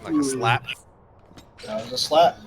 Like a slap. That was a slap.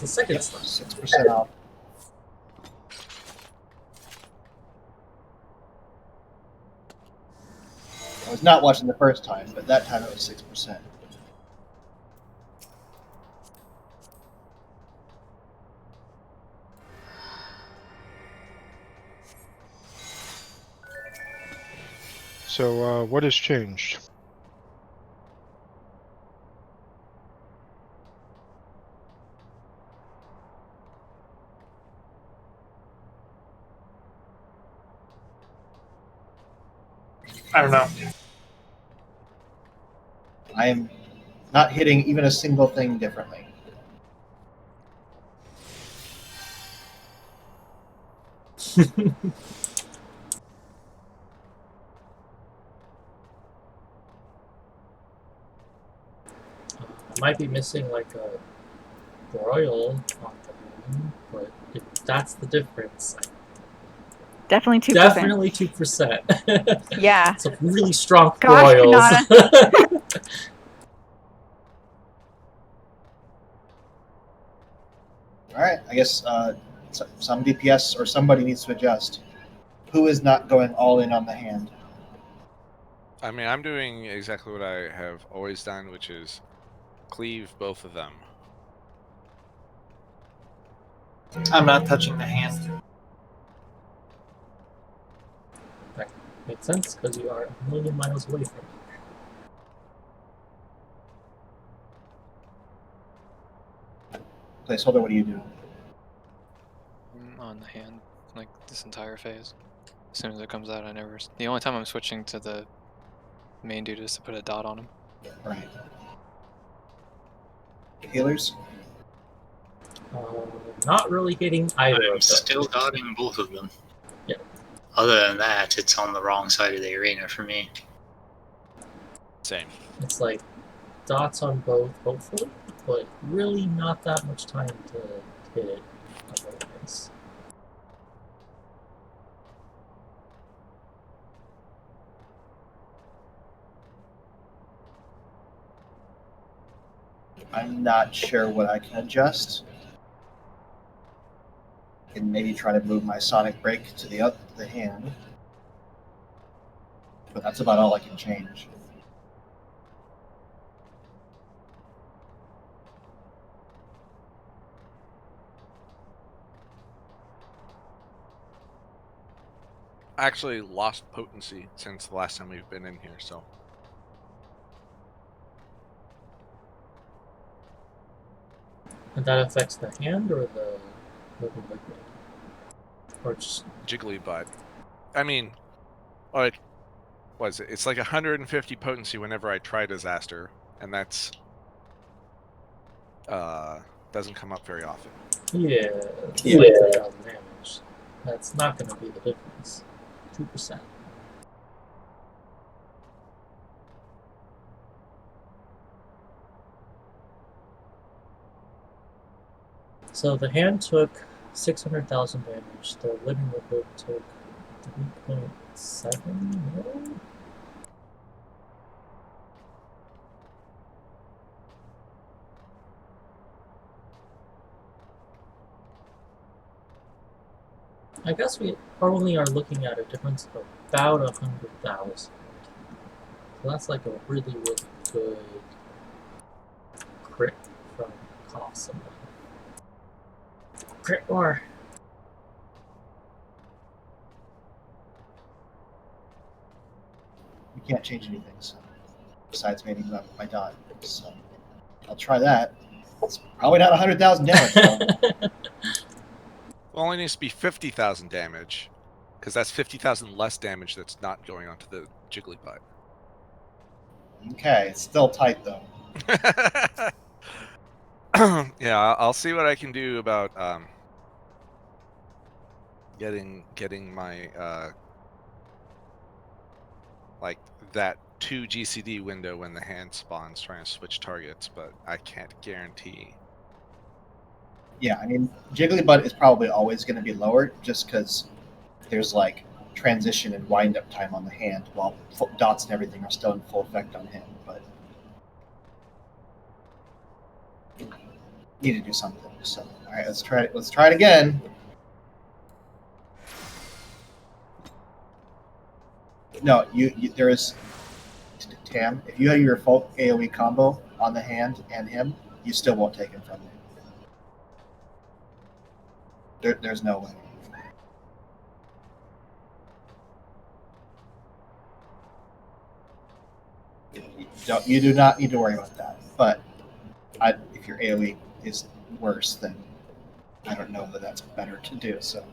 The second 6% off. I was not watching the first time, but that time it was 6%. So, what has changed? I don't know. I am not hitting even a single thing differently. I might be missing like a broil on the moon, but if that's the difference, Definitely 2%. definitely 2%. Yeah. It's a really strong Gosh, broils. Alright, I guess some DPS or somebody needs to adjust. Who is not going all in on the hand? I mean, I'm doing exactly what I have always done, which is cleave both of them. I'm not touching the hand. That makes sense because you are a million miles away from it. Placeholder, what do you do? I'm on the hand, like this entire phase. As soon as it comes out, I never. The only time I'm switching to the main dude is to put a dot on him. Right. Healers? Not really hitting either I'm of them. still dotting both of them. Yeah. Other than that, it's on the wrong side of the arena for me. Same. It's like dots on both, hopefully, but really not that much time to hit it otherwise. I'm not sure what I can adjust. I can maybe try to move my sonic break to the hand. But that's about all I can change. I actually lost potency since the last time we've been in here, so. And that affects the hand or the living liquid? Or just Jiggly butt. I mean, what was it? It's like 150 potency whenever I try disaster, and that's doesn't come up very often. yeah. Yeah. Like 3,000 damage. damage. That's not going to be the difference. 2%. So the hand took 600,000 damage. The living liquid took 3.7 mil? I guess we probably are looking at a difference of about 100,000. So that's like a really, really good crit from Cosmo. Crit more! We can't change anything, so besides maybe my dot. So I'll try that. It's probably not 100,000 damage, though. Well, only needs to be 50,000 damage, because that's 50,000 less damage that's not going onto the Jigglypuff. Okay, it's still tight, though. Yeah, I'll see what I can do about getting my like that 2 GCD window when the hand spawns, trying to switch targets, but I can't guarantee. Yeah, I mean, Jigglypuff is probably always going to be lower just because there's like transition and wind up time on the hand while dots and everything are still in full effect on him. But need to do something. So, all right, let's try it. Let's try it again. No, there is Tam. If you have your full AOE combo on the hand and him, you still won't take him from you. There's no way. You do not need to worry about that. But if your AOE is worse, then I don't know that that's better to do. So.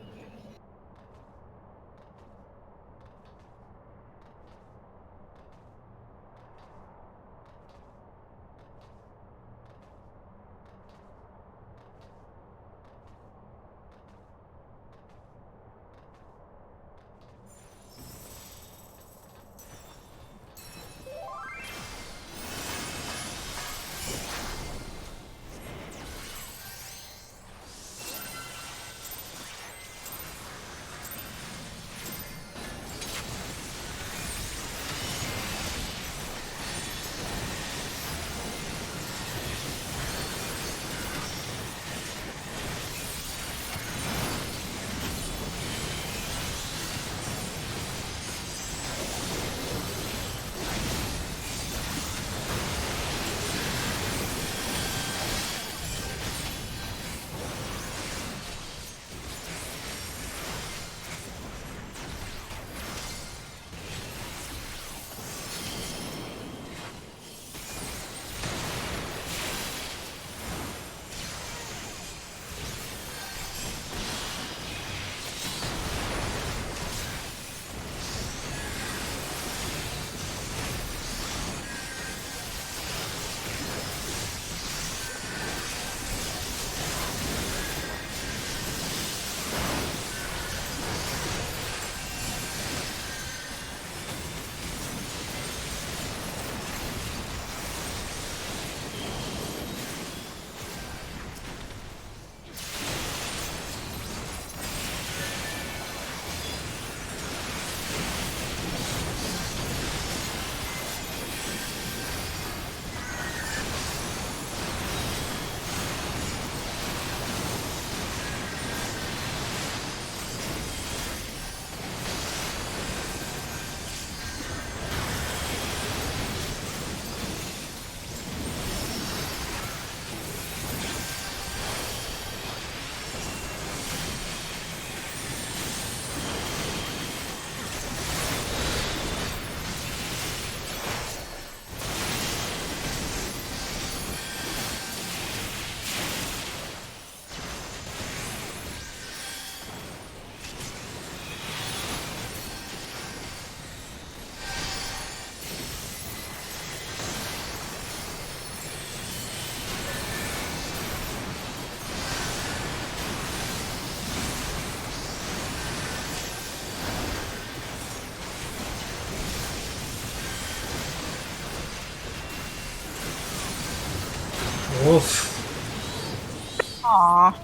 Oof. Aw.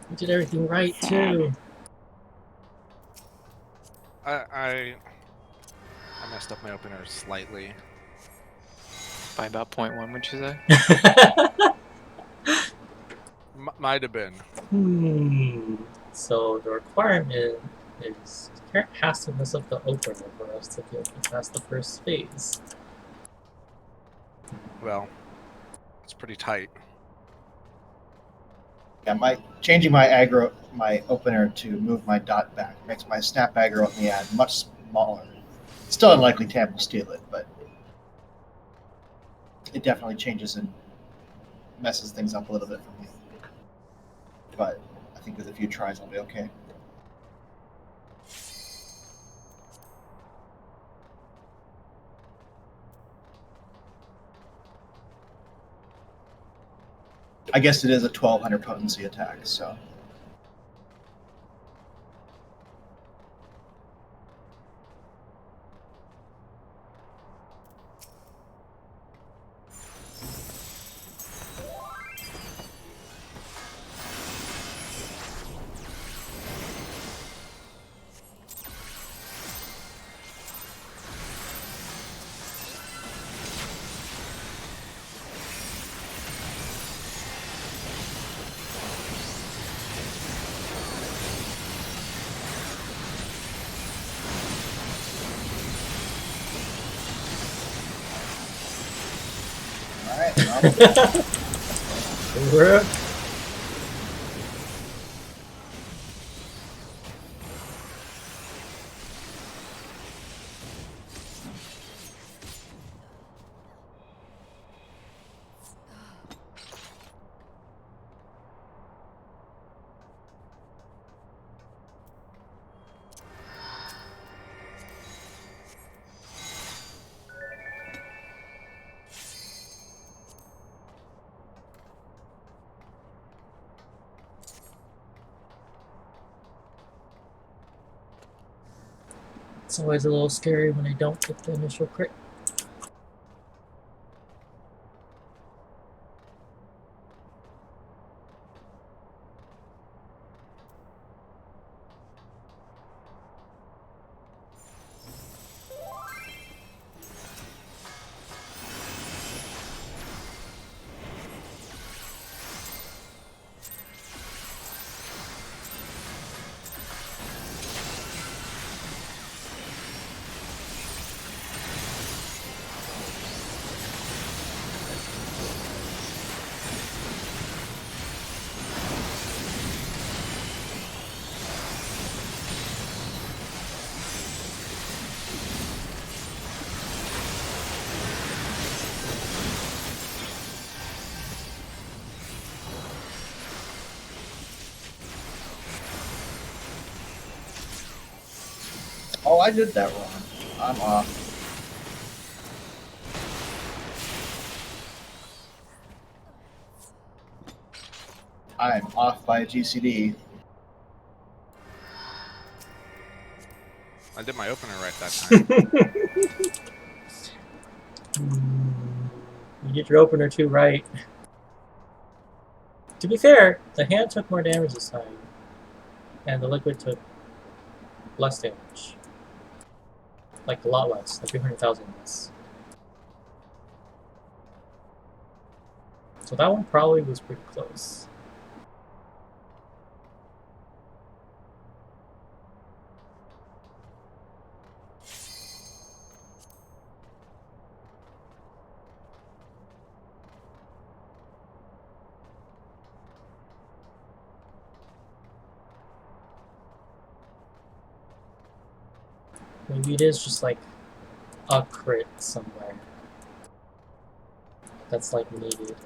You did everything right Sad. too. I messed up my opener slightly. By about 0.1, would you say? Might have been. So the requirement is Carrot has to mess up the opener for us to get past the first phase. Well, it's pretty tight. Yeah, changing my opener to move my dot back makes my snap aggro in the ad much smaller. Still unlikely Tam will steal it, but it definitely changes and messes things up a little bit for me. But I think with a few tries, I'll be okay. I guess it is a 1200 potency attack, so. All right, Over. It's always a little scary when I don't get the initial crit. Oh, I did that wrong. I'm off. I'm off by a GCD. I did my opener right that time. You did your opener too right. To be fair, the hand took more damage this time, and the liquid took less damage. Like a lot less, like 300,000 less. So that one probably was pretty close. Maybe it is just like a crit somewhere that's like needed.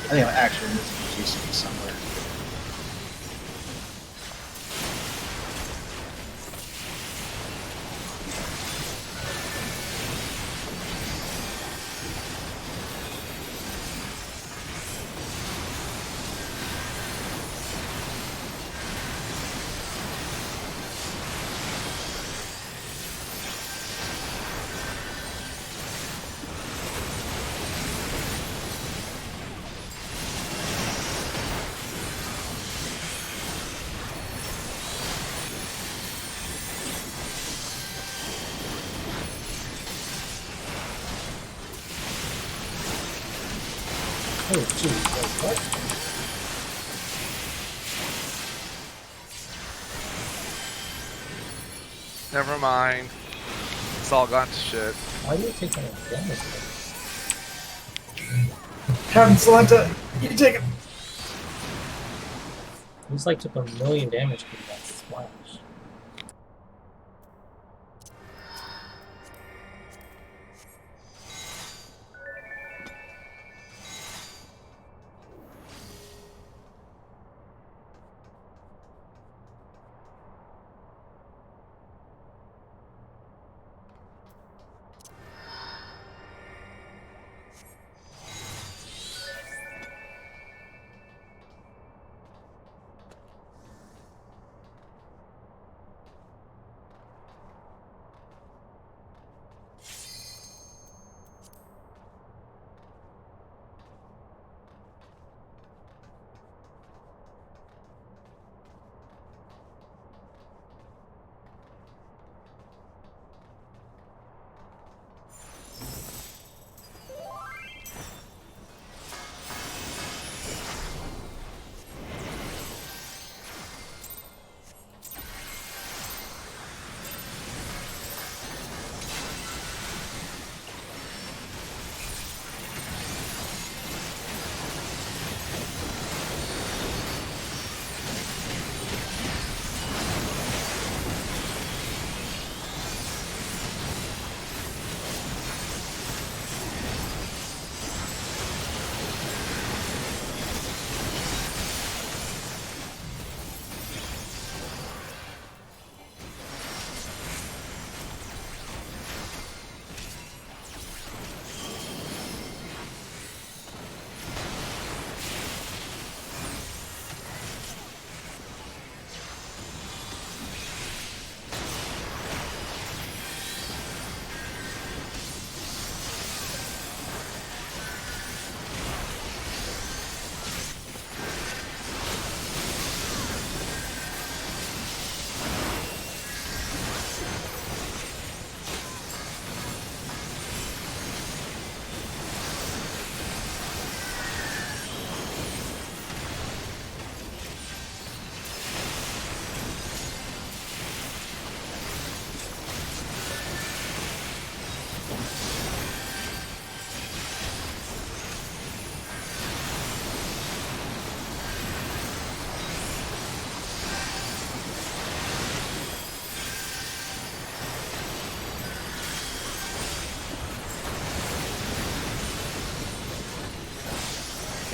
I think I'm actually losing GC somewhere. Oh, geez. Wait, what? Never mind. It's all gone to shit. Why are you taking damage? Captain Salenta, you take it. He's like took 1,000,000 damage from that splash.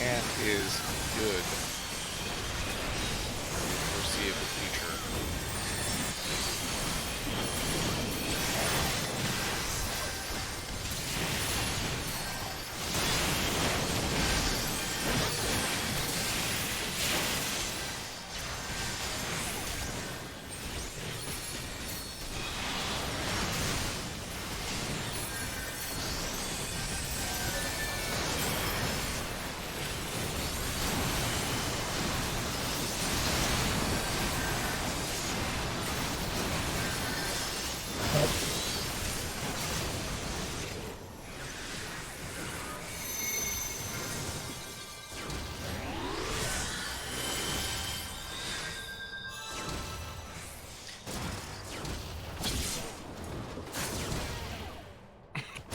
And is good. Foreseeable future.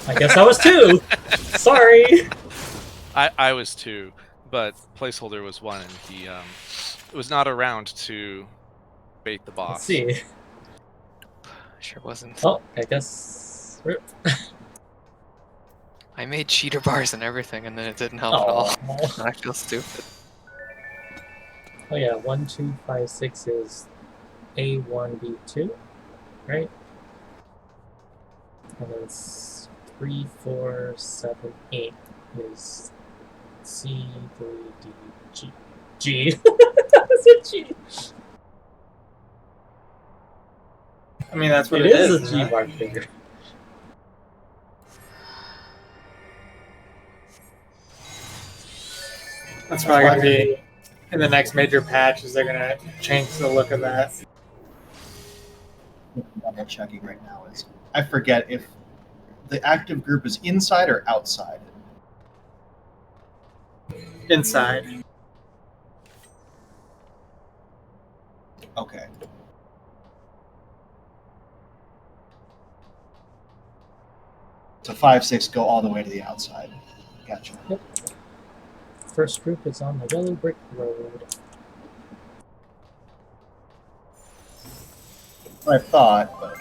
I guess I was too. Sorry. I was too, but placeholder was one, and he was not around to bait the boss. Let's see. Sure wasn't. Oh, I guess. I I made cheater bars and everything, and then it didn't help at all. Aw. I feel stupid. Oh yeah, 1, 2, 5, 6 is A1B2, right? And then 3, 4, 7, 8 is C3D G. That's a G. I mean, that's what It it is is. a G bar figure. That's probably going to be in the next major patch. Is they're going to change the look of that. Double checking right now is I forget if the active group is inside or outside. Inside. Okay. So 5, 6 go all the way to the outside. Gotcha. First group is on the yellow brick road. I thought, but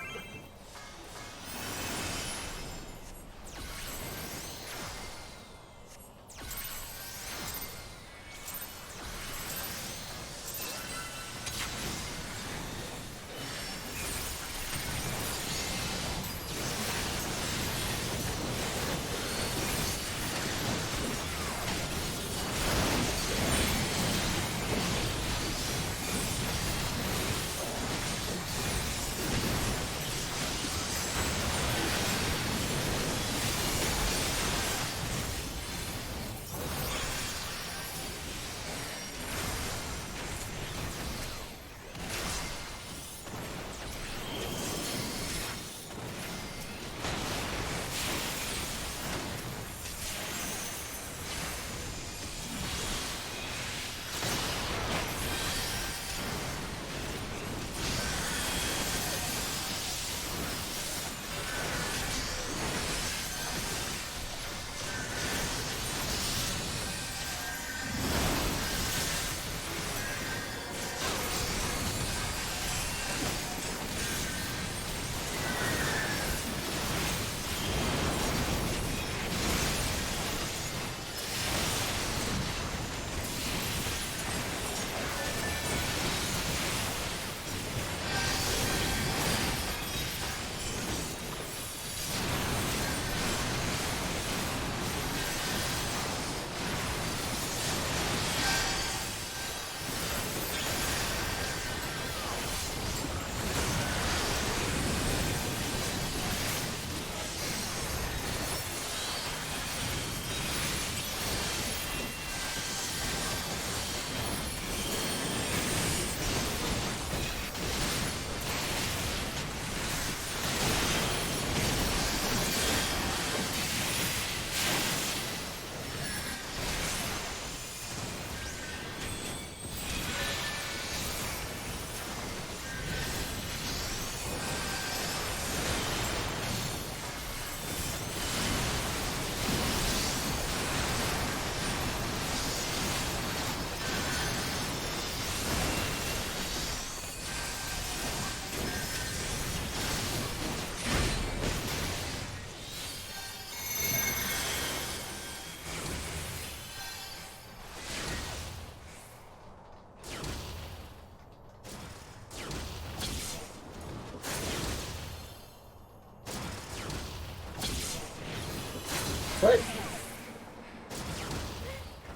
What?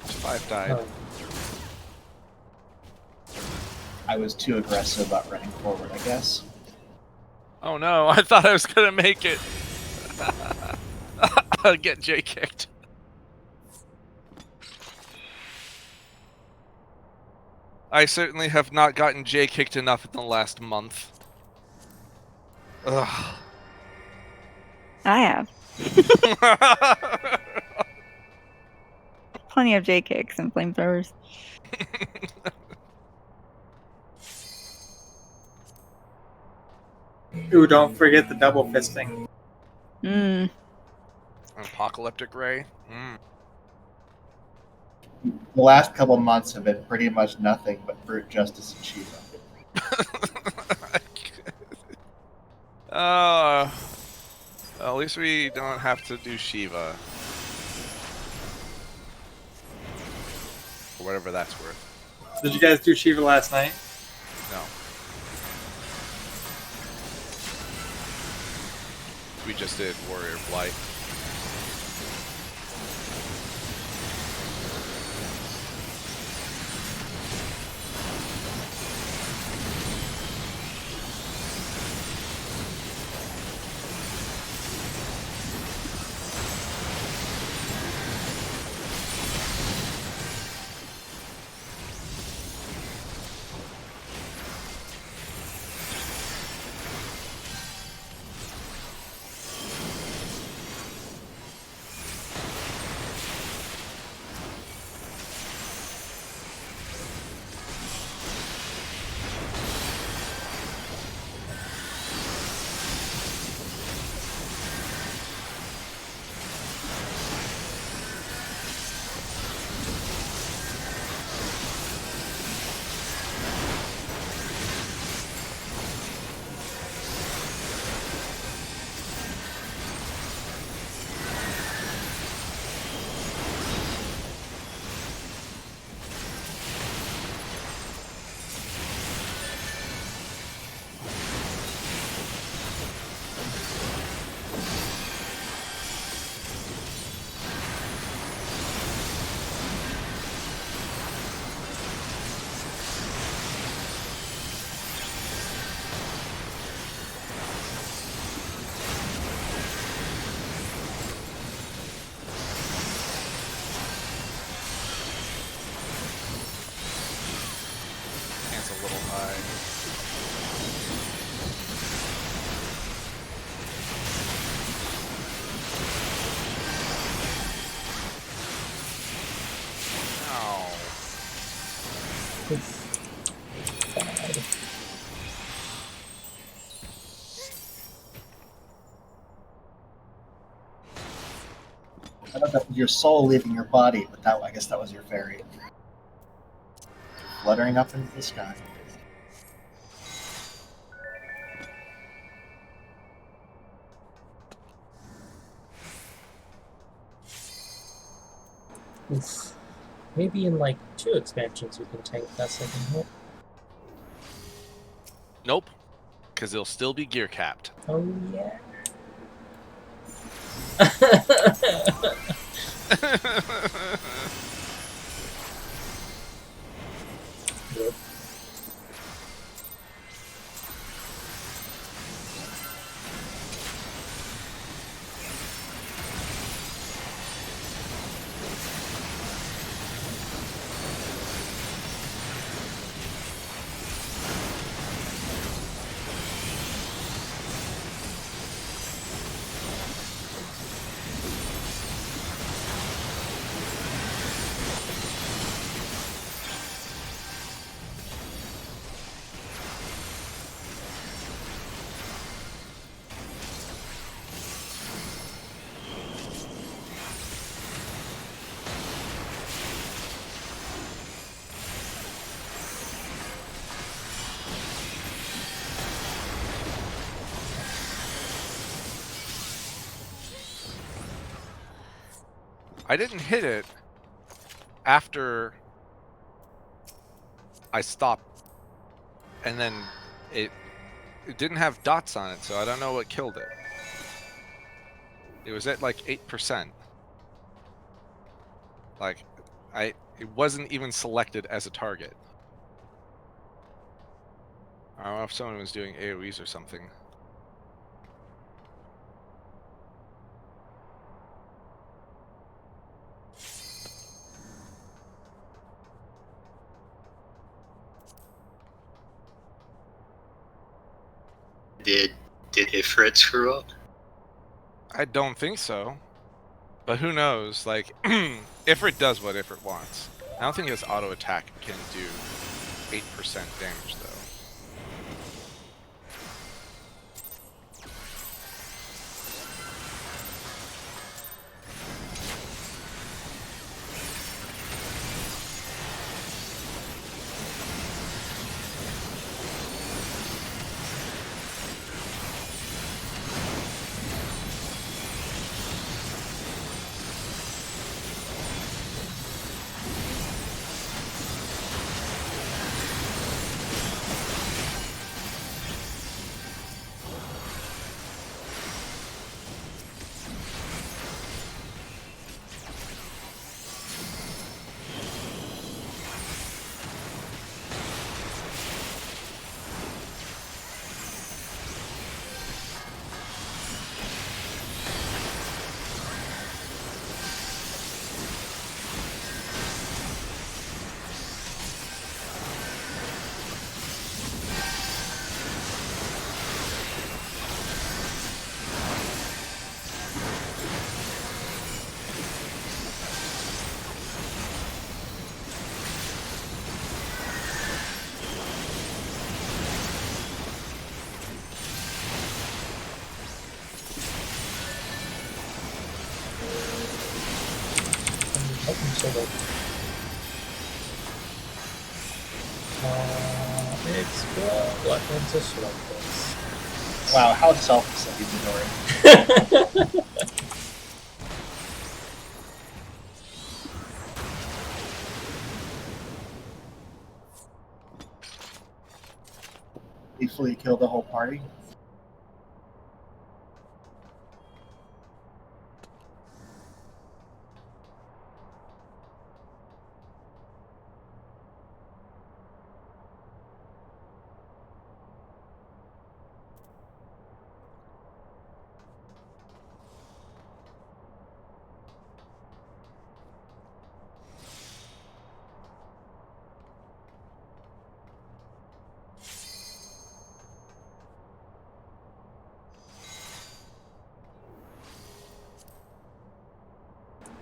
5 died. Oh. I was too aggressive about running forward, I guess. Oh no, I thought I was gonna make it. Get J kicked. I certainly have not gotten J kicked enough in the last month. Ugh. I have plenty of J kicks and flamethrowers. Ooh, don't forget the double fisting. Mm. Apocalyptic Ray. Mm. The last couple months have been pretty much nothing but brute justice and Shiva. At least we don't have to do Shiva. for whatever that's worth. Did you guys do Shiva last night? No. We just did Warrior Blight. It's a little high. Ow. Bad. I thought that was your soul leaving your body, but I guess that was your fairy. Fluttering up into the sky. Oof. Maybe in like 2 expansions we can tank that second hit. Nope. Because it'll still be gear capped. Oh yeah. Yep. I didn't hit it after I stopped, and then it didn't have dots on it, so I don't know what killed it. It was at like 8%. Like, it wasn't even selected as a target. I don't know if someone was doing AoEs or something. Did Ifrit screw up? I don't think so. But who knows? Like, Ifrit does what Ifrit wants. I don't think his auto attack can do 8% damage, though. I'm so good. It's good. Weapons are sluggish. Wow, how selfless of you, Midori. Peacefully kill the whole party.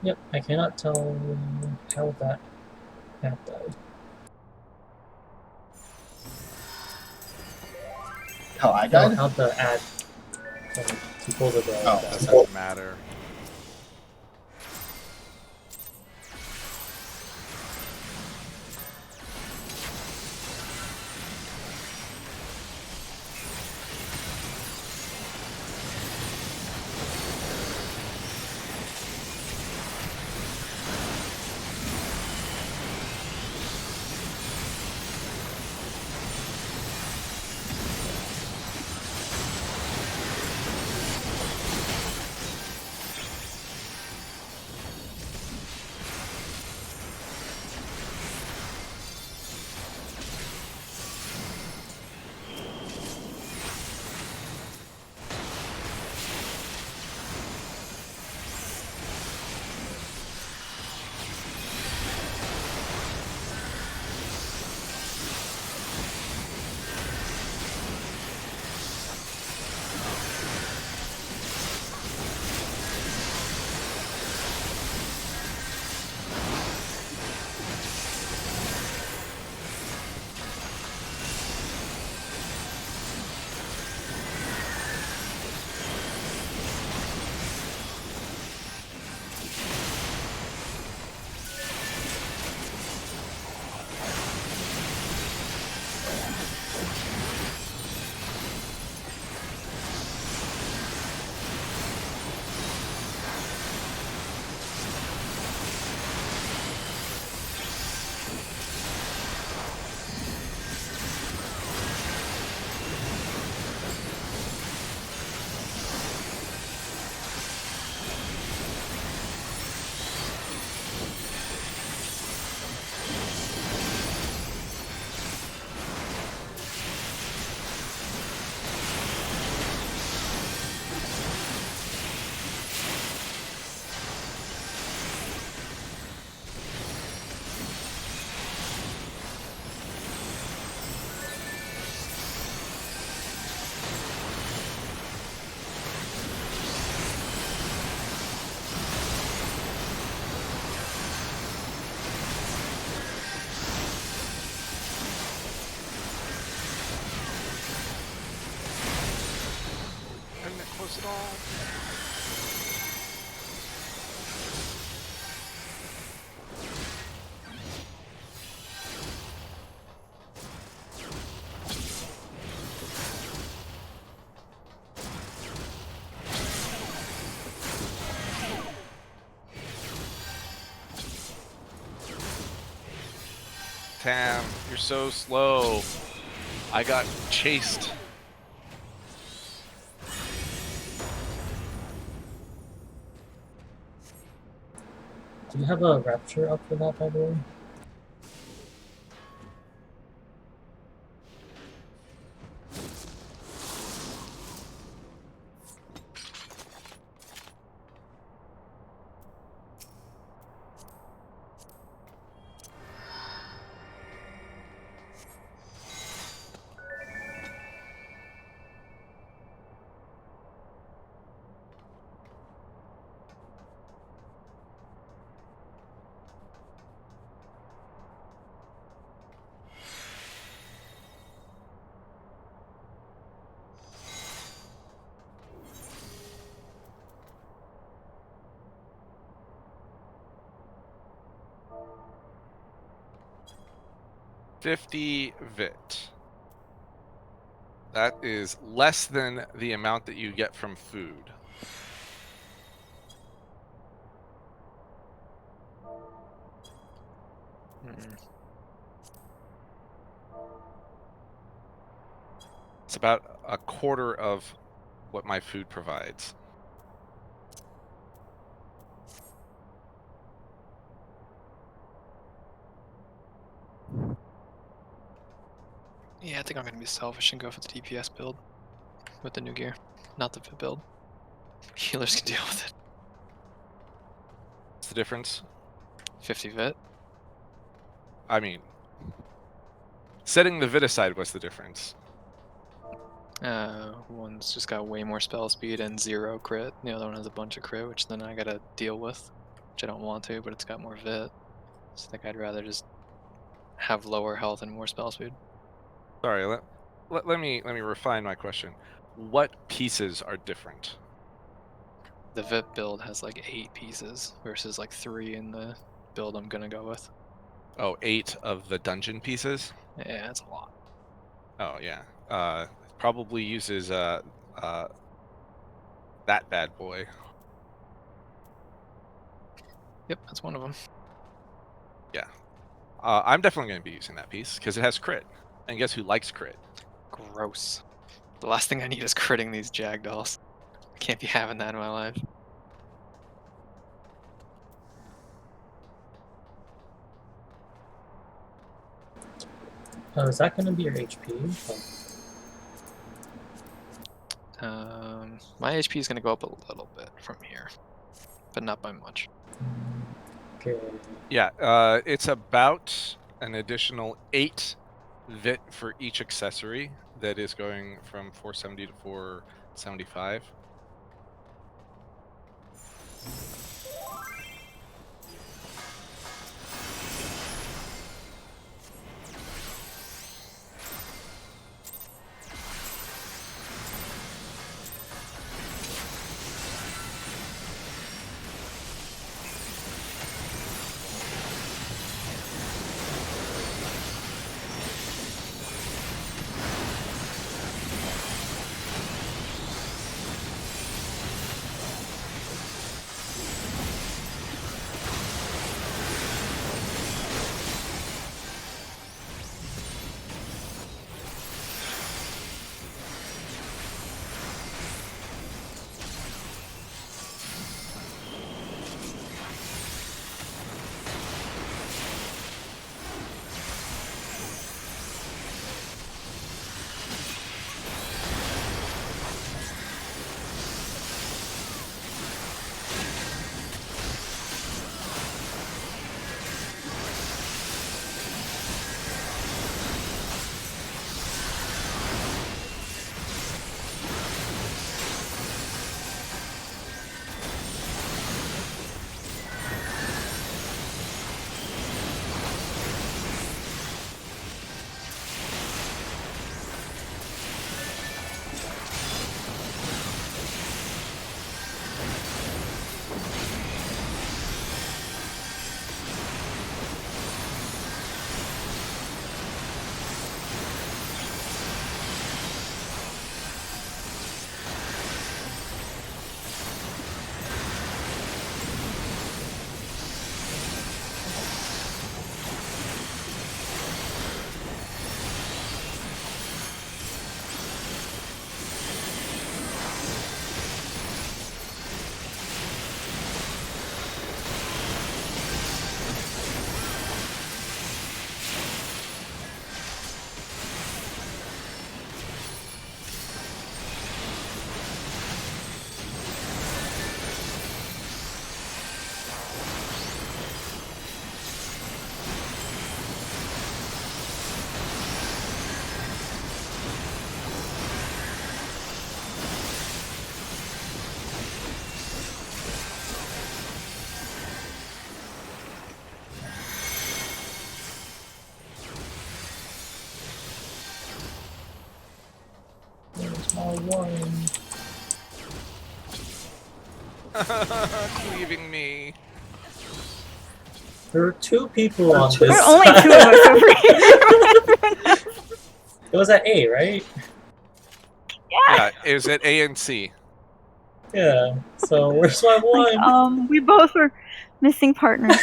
Yep, I cannot tell how that died. How I No, died? how the ad to pull the bell Oh, That died. doesn't matter. Couldn't it close it all? Tam, you're so slow. I got chased. Do you have a rapture up for that, by the way? 50 vit. That is less than the amount that you get from food. Mm-mm. It's about a quarter of what my food provides. Yeah, I think I'm gonna be selfish and go for the DPS build with the new gear, not the fit build. Healers can deal with it. What's the difference? 50 vit. I mean, setting the vit aside, what's the difference? One's just got way more spell speed and 0 crit. The other one has a bunch of crit, which then I gotta deal with, which I don't want to, but it's got more vit. So I think I'd rather just have lower health and more spell speed. Sorry, let me refine my question. What pieces are different? The vit build has like 8 pieces versus like 3 in the build I'm gonna go with. Oh, 8 of the dungeon pieces? Yeah, that's a lot. Oh yeah. Probably uses uh that bad boy. Yep, that's one of them. Yeah. I'm definitely going to be using that piece because it has crit. And guess who likes crit? Gross. The last thing I need is critting these Jagdolls. I can't be having that in my life. Is that going to be your HP? My HP is gonna go up a little bit from here, but not by much. Okay. Yeah, it's about an additional 8 vit for each accessory that is going from 470 to 475. There's my one. Leaving me. There were 2 people on this There are only side. 2 of us over here. It was at A, right? Yeah, it was at A and C. Yeah. So where's my Like, one? we both were missing partners.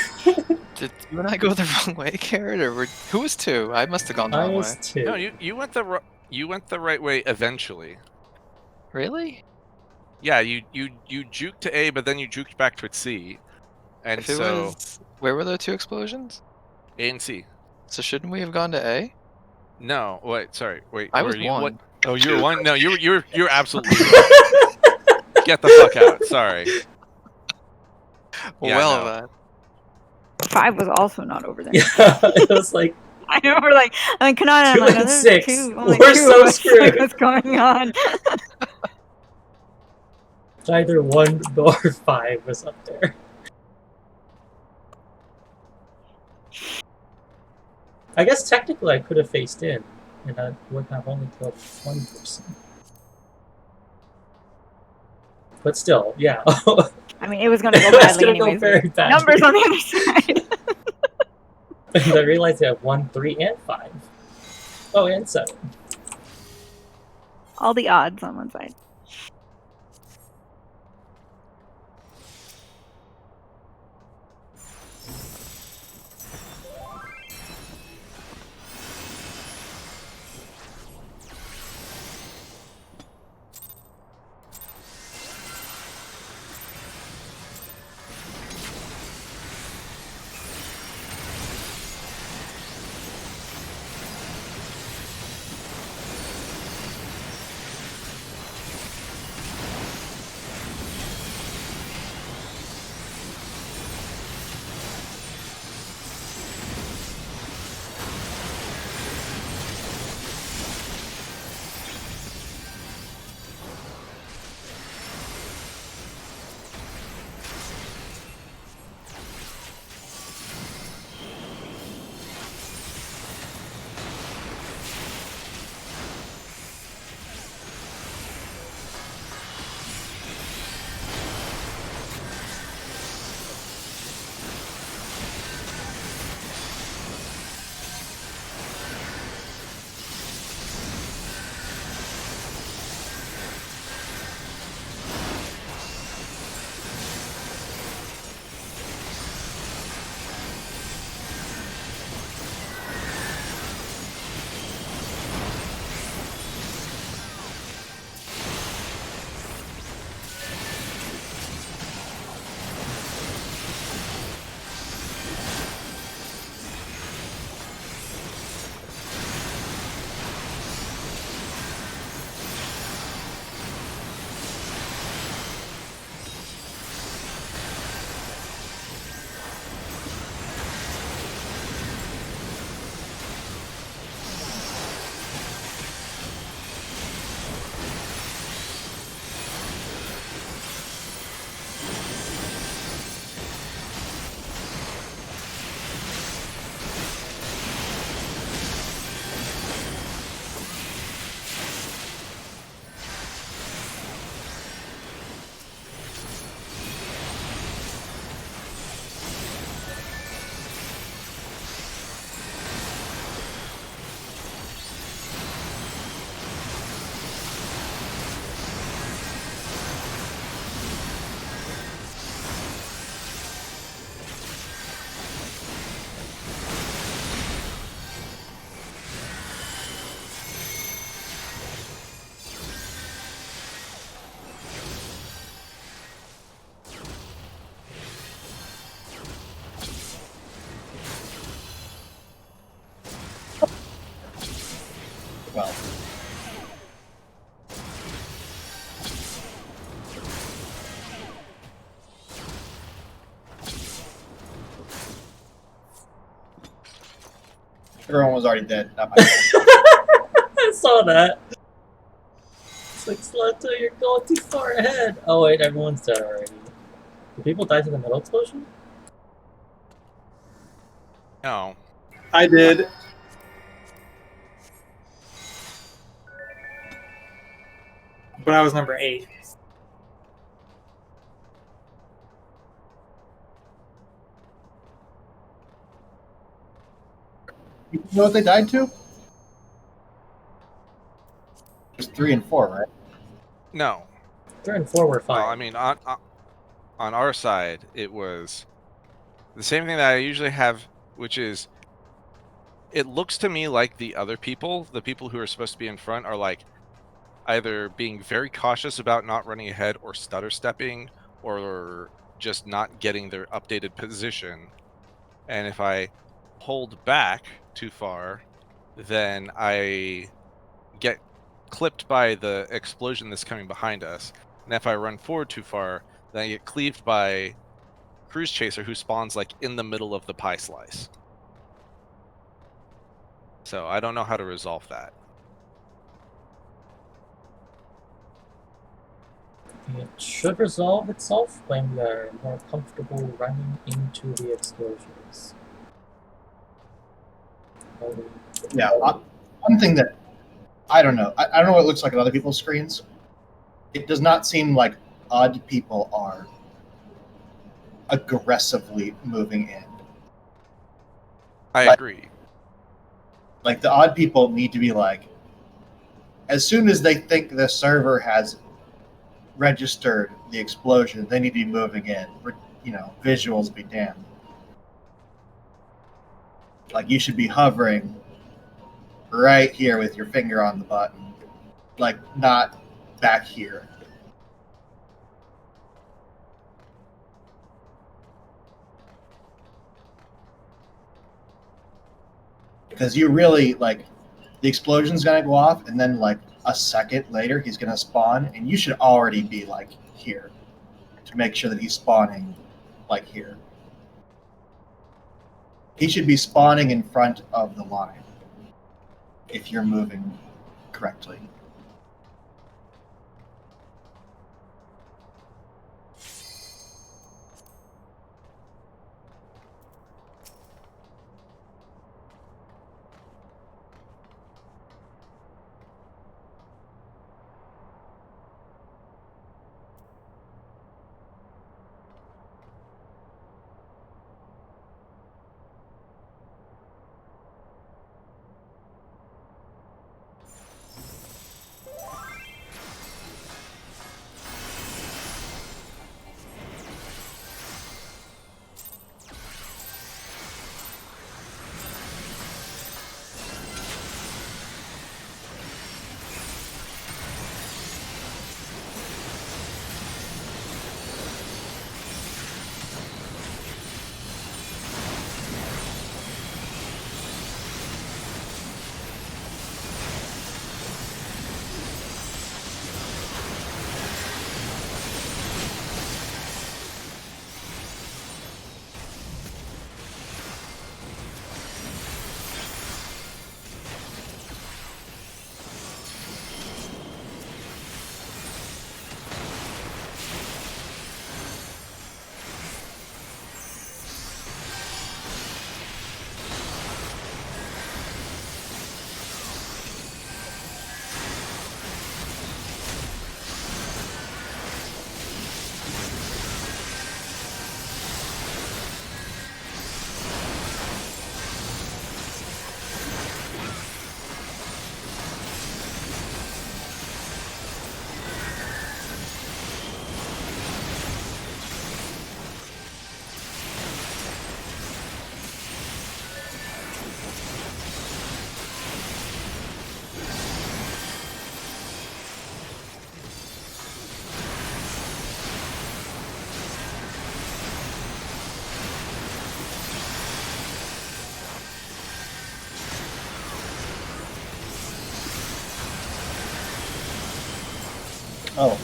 Did you and I go the wrong way, Carrot, or who was 2? I must have gone the I wrong was way. 2. No, you went the right way eventually. Really? Yeah, you juked to A, but then you juked back to C, and If it so was, where were the 2 explosions? A and C. So shouldn't we have gone to A? No, wait, sorry, wait. I were was you, What? 1. Oh, you were 2. 1. No, you're absolutely wrong. Get the fuck out. Sorry. Yeah, Well, no. 5 was also not over there. Yeah, it was like I know, we're like, I mean, Kanata, 2 I'm like, and there's 6. 2, only We're 2 so of us. screwed. What's going on? either 1 or 5 was up there. I guess technically I could have faced in, and I would have only killed 1 person. But still, yeah. I mean, it was going to go It was badly gonna go anyways. very with badly. Numbers on the other side. And I realized I have 1, 3, and 5. Oh, and 7. All the odds on one side. Well, everyone was already dead. Not my fault. I saw that. It's like, Slotto, you're going too far ahead. Oh wait, everyone's dead already. Do people die to the middle explosion? No. I did. But I was number 8. You know what they died to? It was 3 and 4, right? No. 3 and 4 were fine. Well, I mean, on our side, it was the same thing that I usually have, which is it looks to me like the other people, the people who are supposed to be in front, are like either being very cautious about not running ahead or stutter stepping or just not getting their updated position. And if I hold back too far, then I get clipped by the explosion that's coming behind us. And if I run forward too far, then I get cleaved by Cruise Chaser, who spawns like in the middle of the pie slice. So I don't know how to resolve that. It should resolve itself when we are more comfortable running into the explosions. Yeah. One thing that I don't know. I don't know what it looks like on other people's screens. It does not seem like odd people are aggressively moving in. I Like- agree. Like the odd people need to be like, as soon as they think the server has registered the explosion, they need to be moving in. Visuals be damned. Like you should be hovering right here with your finger on the button, like not back here. Because you really like the explosion's gonna go off, and then like a second later he's gonna spawn, and you should already be like here to make sure that he's spawning like here. He should be spawning in front of the line if you're moving correctly. Oh,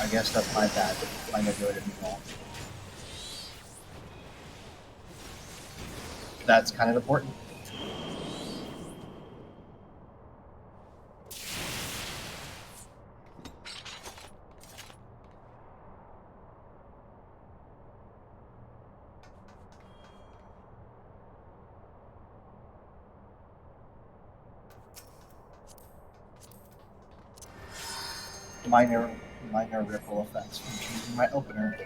I guess that's my bad. My manipulated me wrong. That's kind of important. Minor ripple effects from choosing my opener.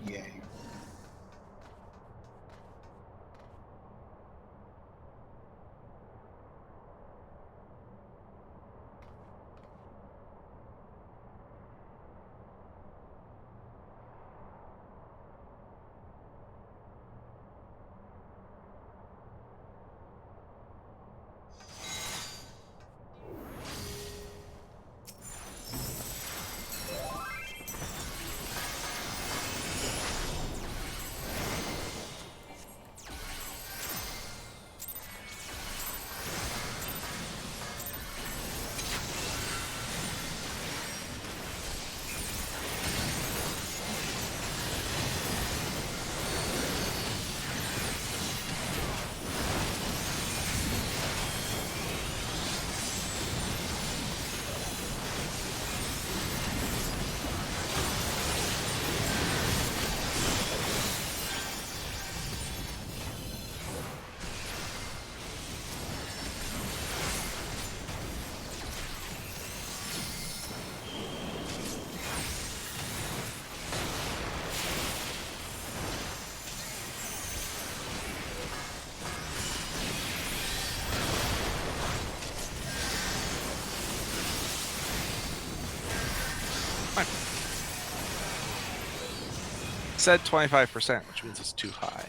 Yay. said 25%, which means it's too high.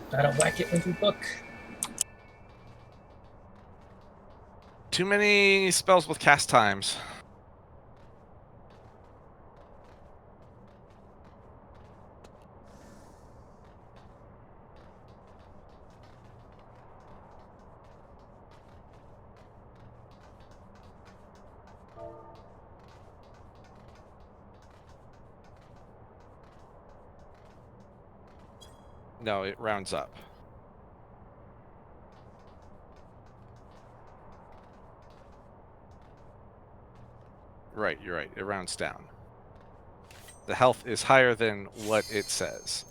Gotta whack it with your book. Too many spells with cast times. No, it rounds up. Right, you're right. It rounds down. The health is higher than what it says.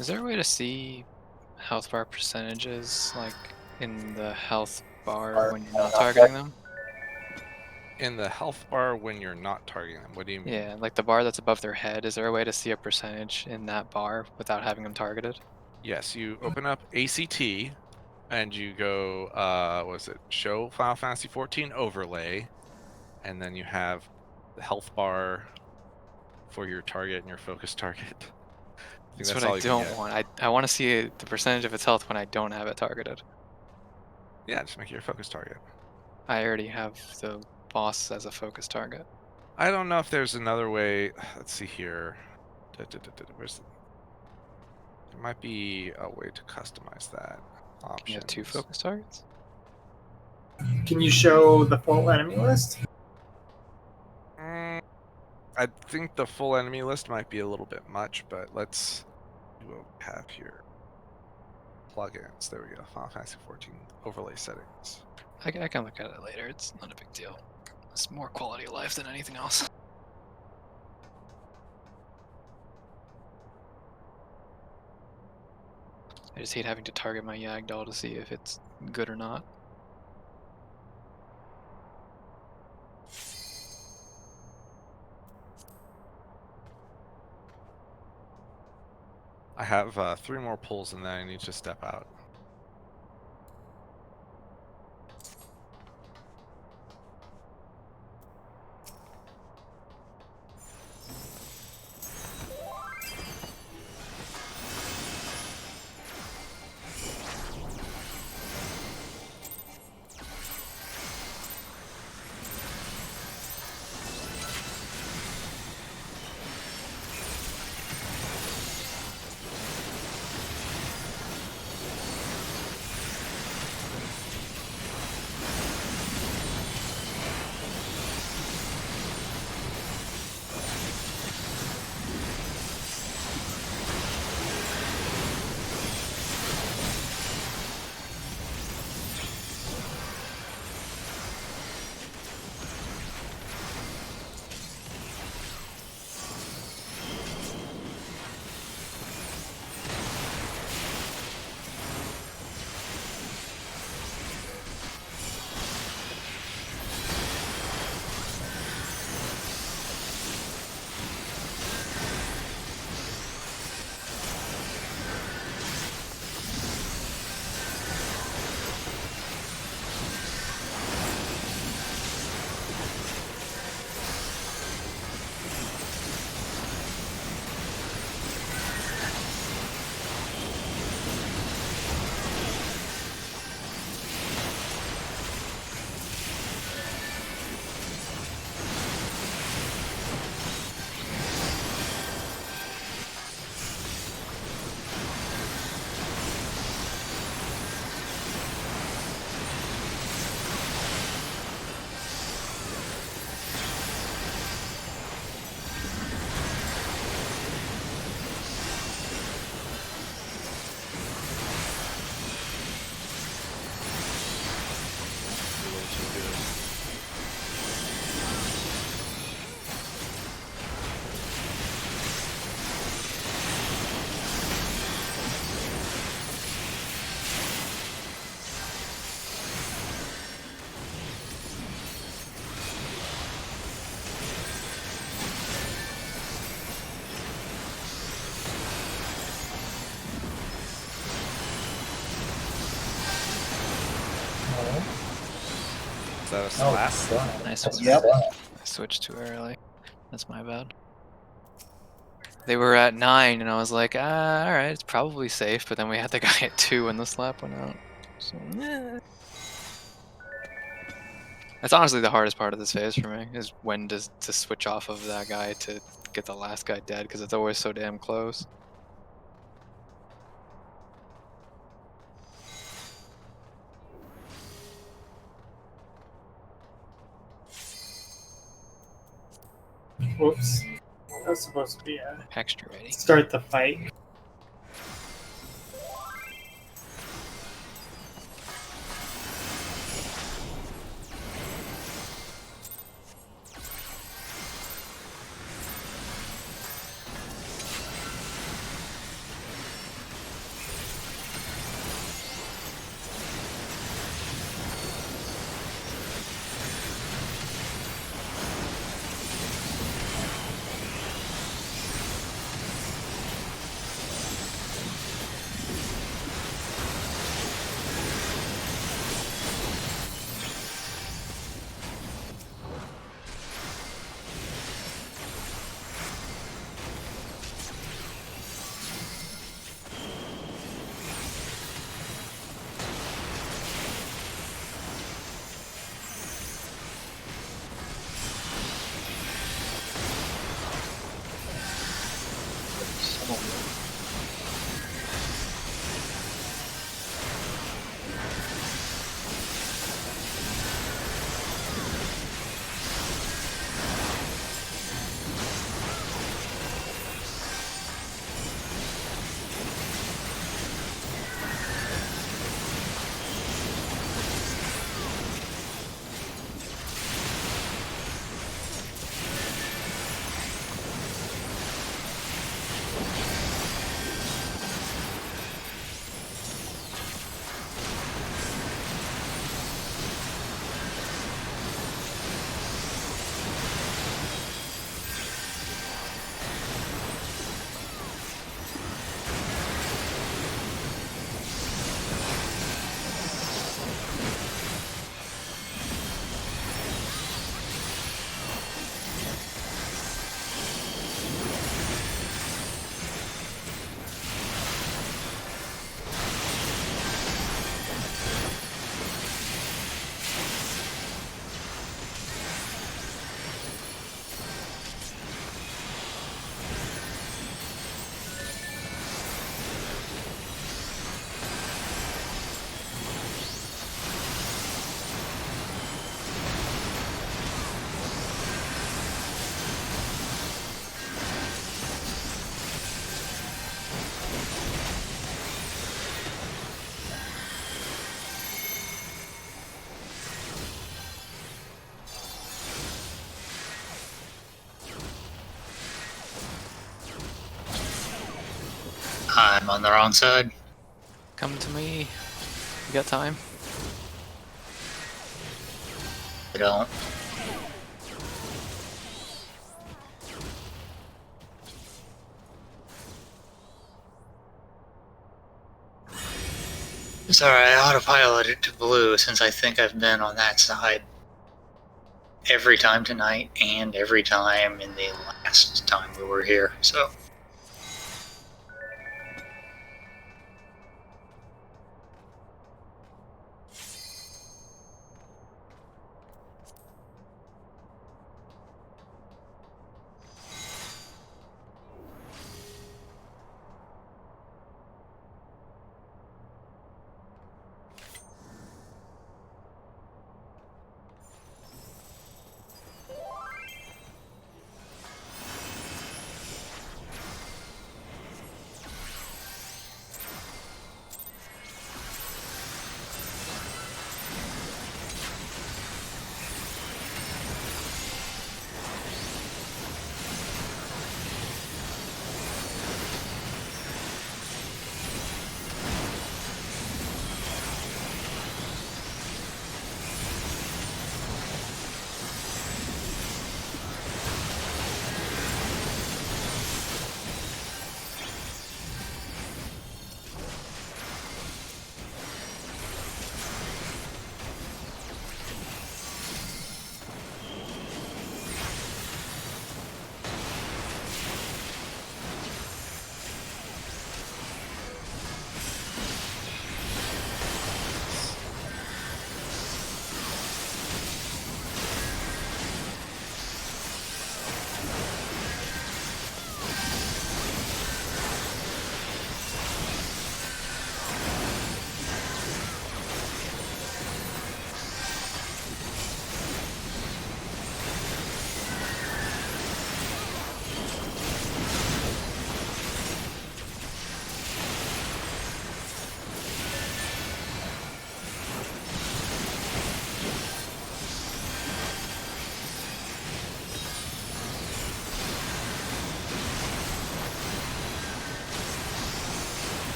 Is there a way to see health bar percentages, like in the health bar when you're not targeting them? In the health bar when you're not targeting them. What do you mean? Yeah, like the bar that's above their head. Is there a way to see a percentage in that bar without having them targeted? Yes, you open up ACT and you go, what is it? Show Final Fantasy 14 overlay, and then you have the health bar for your target and your focus target. I think That's that's what I all you can don't get. want. I want to see the percentage of its health when I don't have it targeted. Yeah, just make it your focus target. I already have the boss as a focus target. I don't know if there's another way. Let's see here. Where's there might be a way to customize that Can you have 2 options. focus targets? Can you show the full enemy list? I think the full enemy list might be a little bit much, but let's see what we have here. Plugins. There we go. Final Fantasy 14 overlay settings. I can look at it later. It's not a big deal. It's more quality of life than anything else. I just hate having to target my Yagdoll to see if it's good or not. I have 3 more pulls and then I need to step out. A little too good. No. Is that a Oh, slap? slap. Nice That's one. Yep. slap. I switched too early. That's my bad. They were at 9, and I was like, all right, it's probably safe. But then we had the guy at 2 when the slap went out. So, that's honestly the hardest part of this phase for me, is when to switch off of that guy to get the last guy dead, because it's always so damn close. Whoops. That was supposed to be a Extra ready. start the fight. I'm on the wrong side. Come to me. You got time? I don't. It's alright, I autopilot it to blue since I think I've been on that side every time tonight and every time in the last time we were here, so.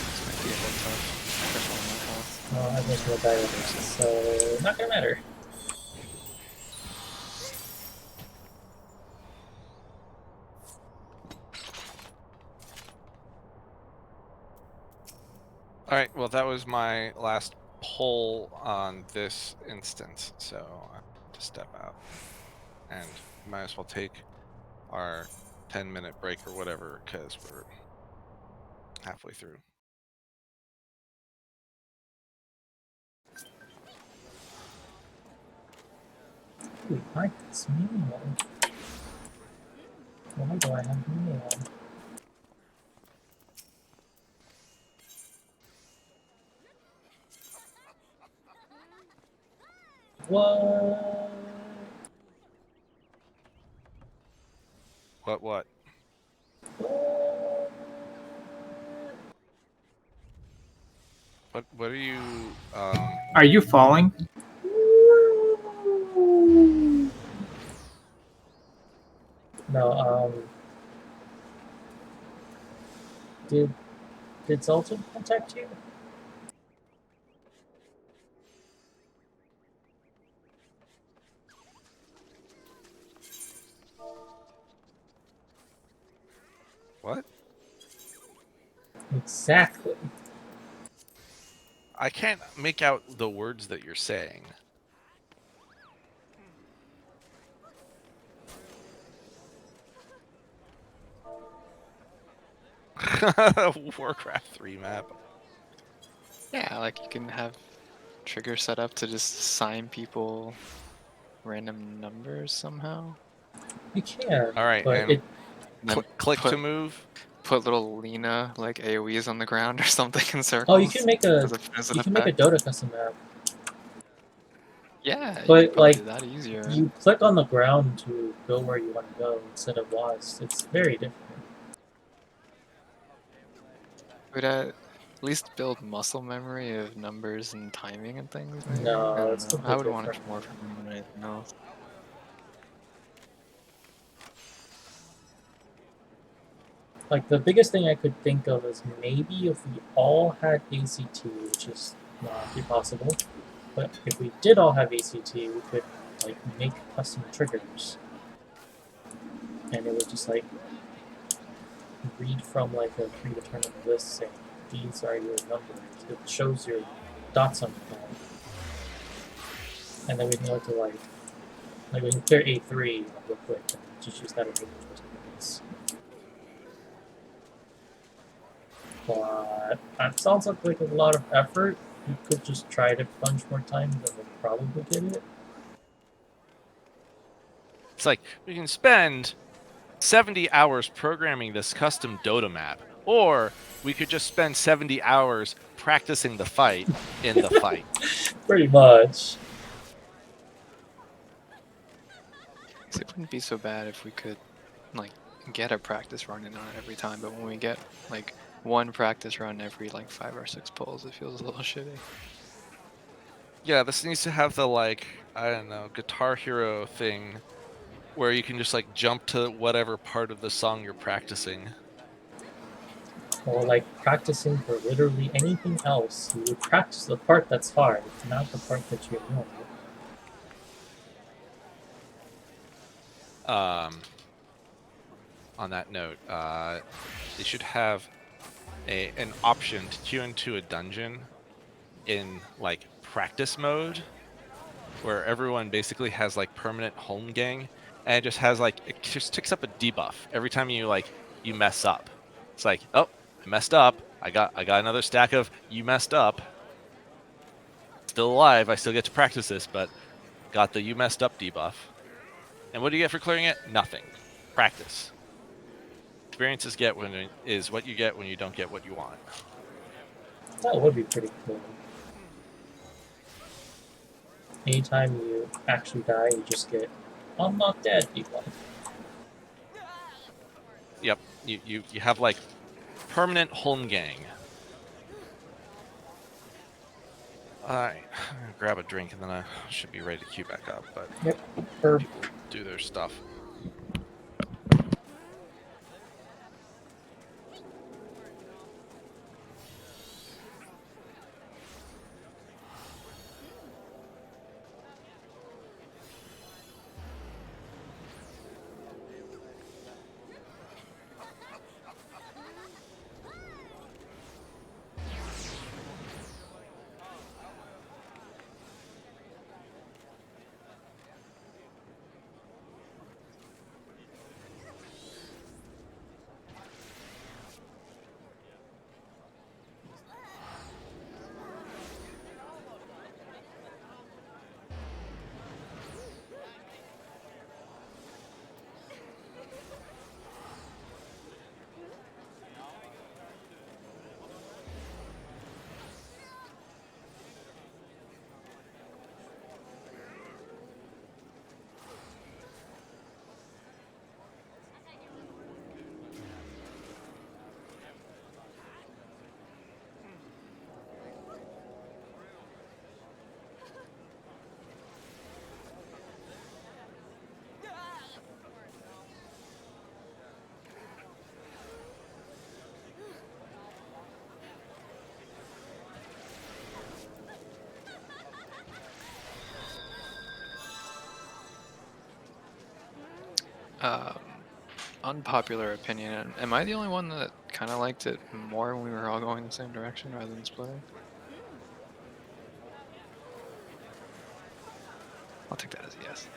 This might be a bit tough. Careful on that health. Well, I think we'll die with this, so not gonna matter. All right. Well, that was my last pull on this instance, so I have to step out, and might as well take our 10-minute break or whatever because we're halfway through. Ooh, I like this meal. Why do I have meal? What? What? What are you? Are you falling? No, did Zoltan contact you? What? Exactly. I can't make out the words that you're saying. Warcraft 3 map. Yeah, like you can have trigger set up to just assign people random numbers somehow. You can. All right, but and it And then click put, to move. put little Lena like AoEs on the ground or something in circles. Oh, you can make a as an you can make a effect. Dota custom map. Yeah, you But, could probably like, do that easier. You click on the ground to go where you want to go instead of WASD. It's very different. Would at least build muscle memory of numbers and timing and things, maybe? No, I don't it's know. I would completely want it different. more from me than anything else. Like, the biggest thing I could think of is maybe if we all had ACT, which is not impossible, but if we did all have ACT, we could, like, make custom triggers. And it would just, like, read from, like, a predetermined list saying, these are your numbers. It shows your dots on the card. And then we can go to, like we can clear A3 real quick and just use that as a choice. But that sounds like a lot of effort. You could just try it a bunch more times and we'll probably get it. It's like we can spend 70 hours programming this custom Dota map, or we could just spend 70 hours practicing the fight in the fight. Pretty much. It wouldn't be so bad if we could, like, get a practice run in on it every time, but when we get, like, one practice run every, like, 5 or 6 pulls, it feels a little shitty. Yeah, this needs to have the, like, I don't know, Guitar Hero thing where you can just, like, jump to whatever part of the song you're practicing. Or like practicing for literally anything else. You would practice the part that's hard, not the part that you know. On that note, they should have an option to queue into a dungeon in, like, practice mode, where everyone basically has, like, permanent home gang, and it just has, like, it just ticks up a debuff every time you, like, you mess up. It's like, oh, I messed up. I got another stack of you messed up. Still alive. I still get to practice this, but got the you messed up debuff. And what do you get for clearing it? Nothing. Practice. Experiences is what you get when you don't get what you want. That would be pretty cool. Anytime you actually die, you just get I'm not dead debuff. Yep. You have, like, permanent home gang. Alright, grab a drink and then I should be ready to queue back up, but Yep. Herb. people do their stuff. Unpopular opinion. Am I the only one that kind of liked it more when we were all going the same direction rather than splitting? I'll take that as a yes.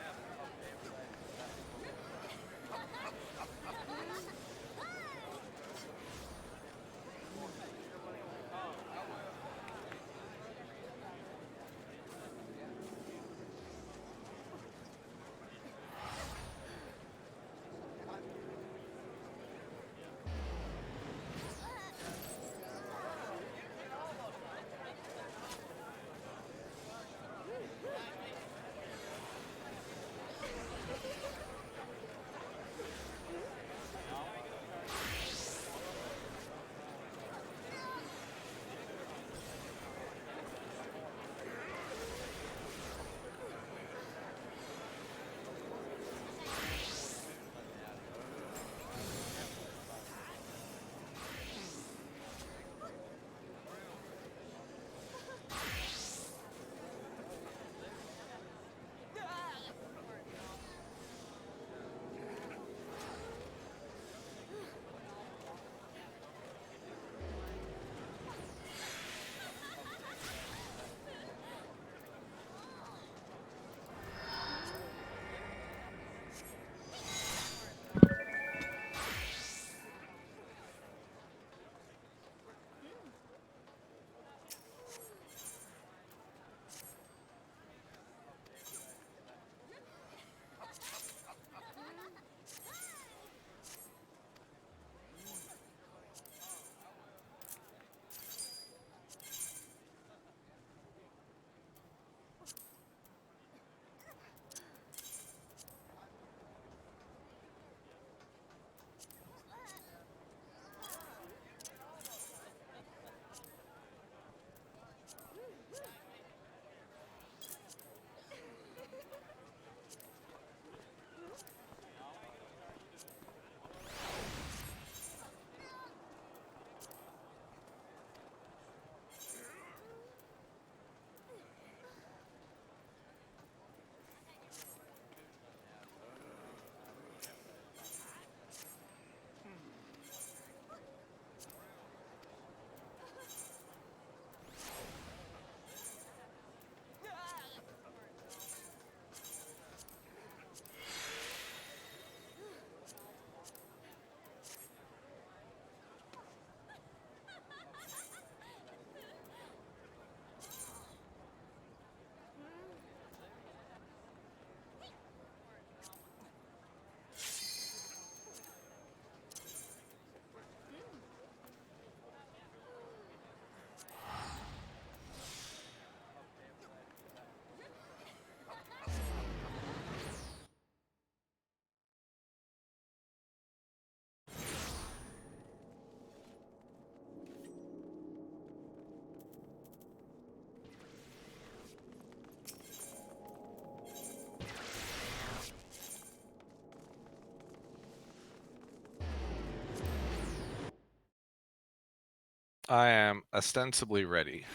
I am ostensibly ready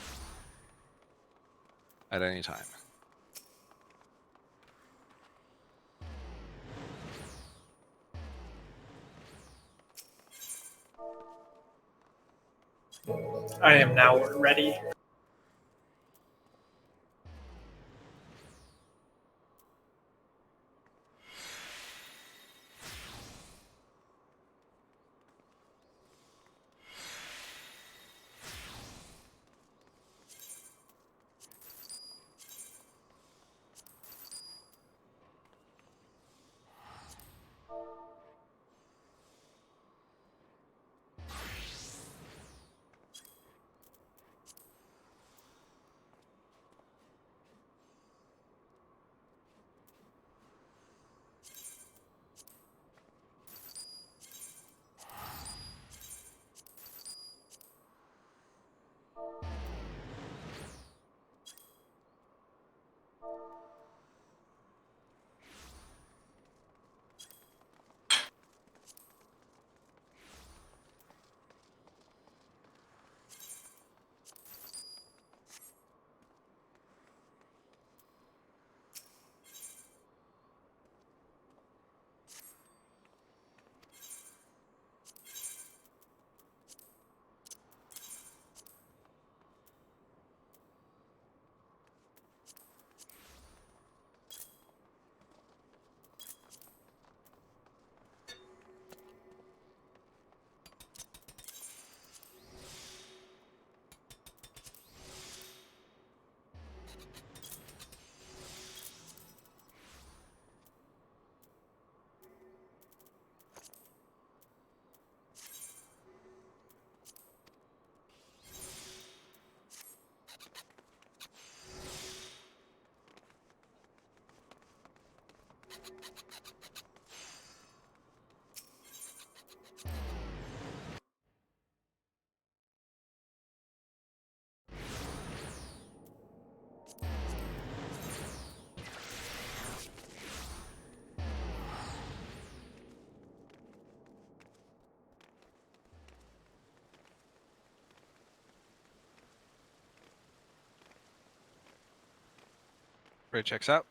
at any time. I am now ready. Ray checks out.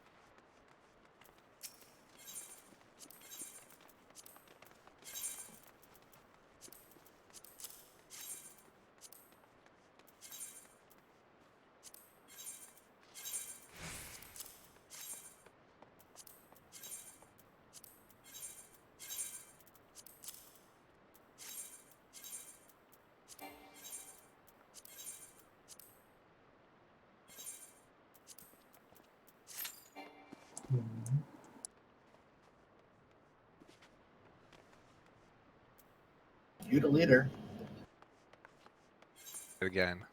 You the leader. Again.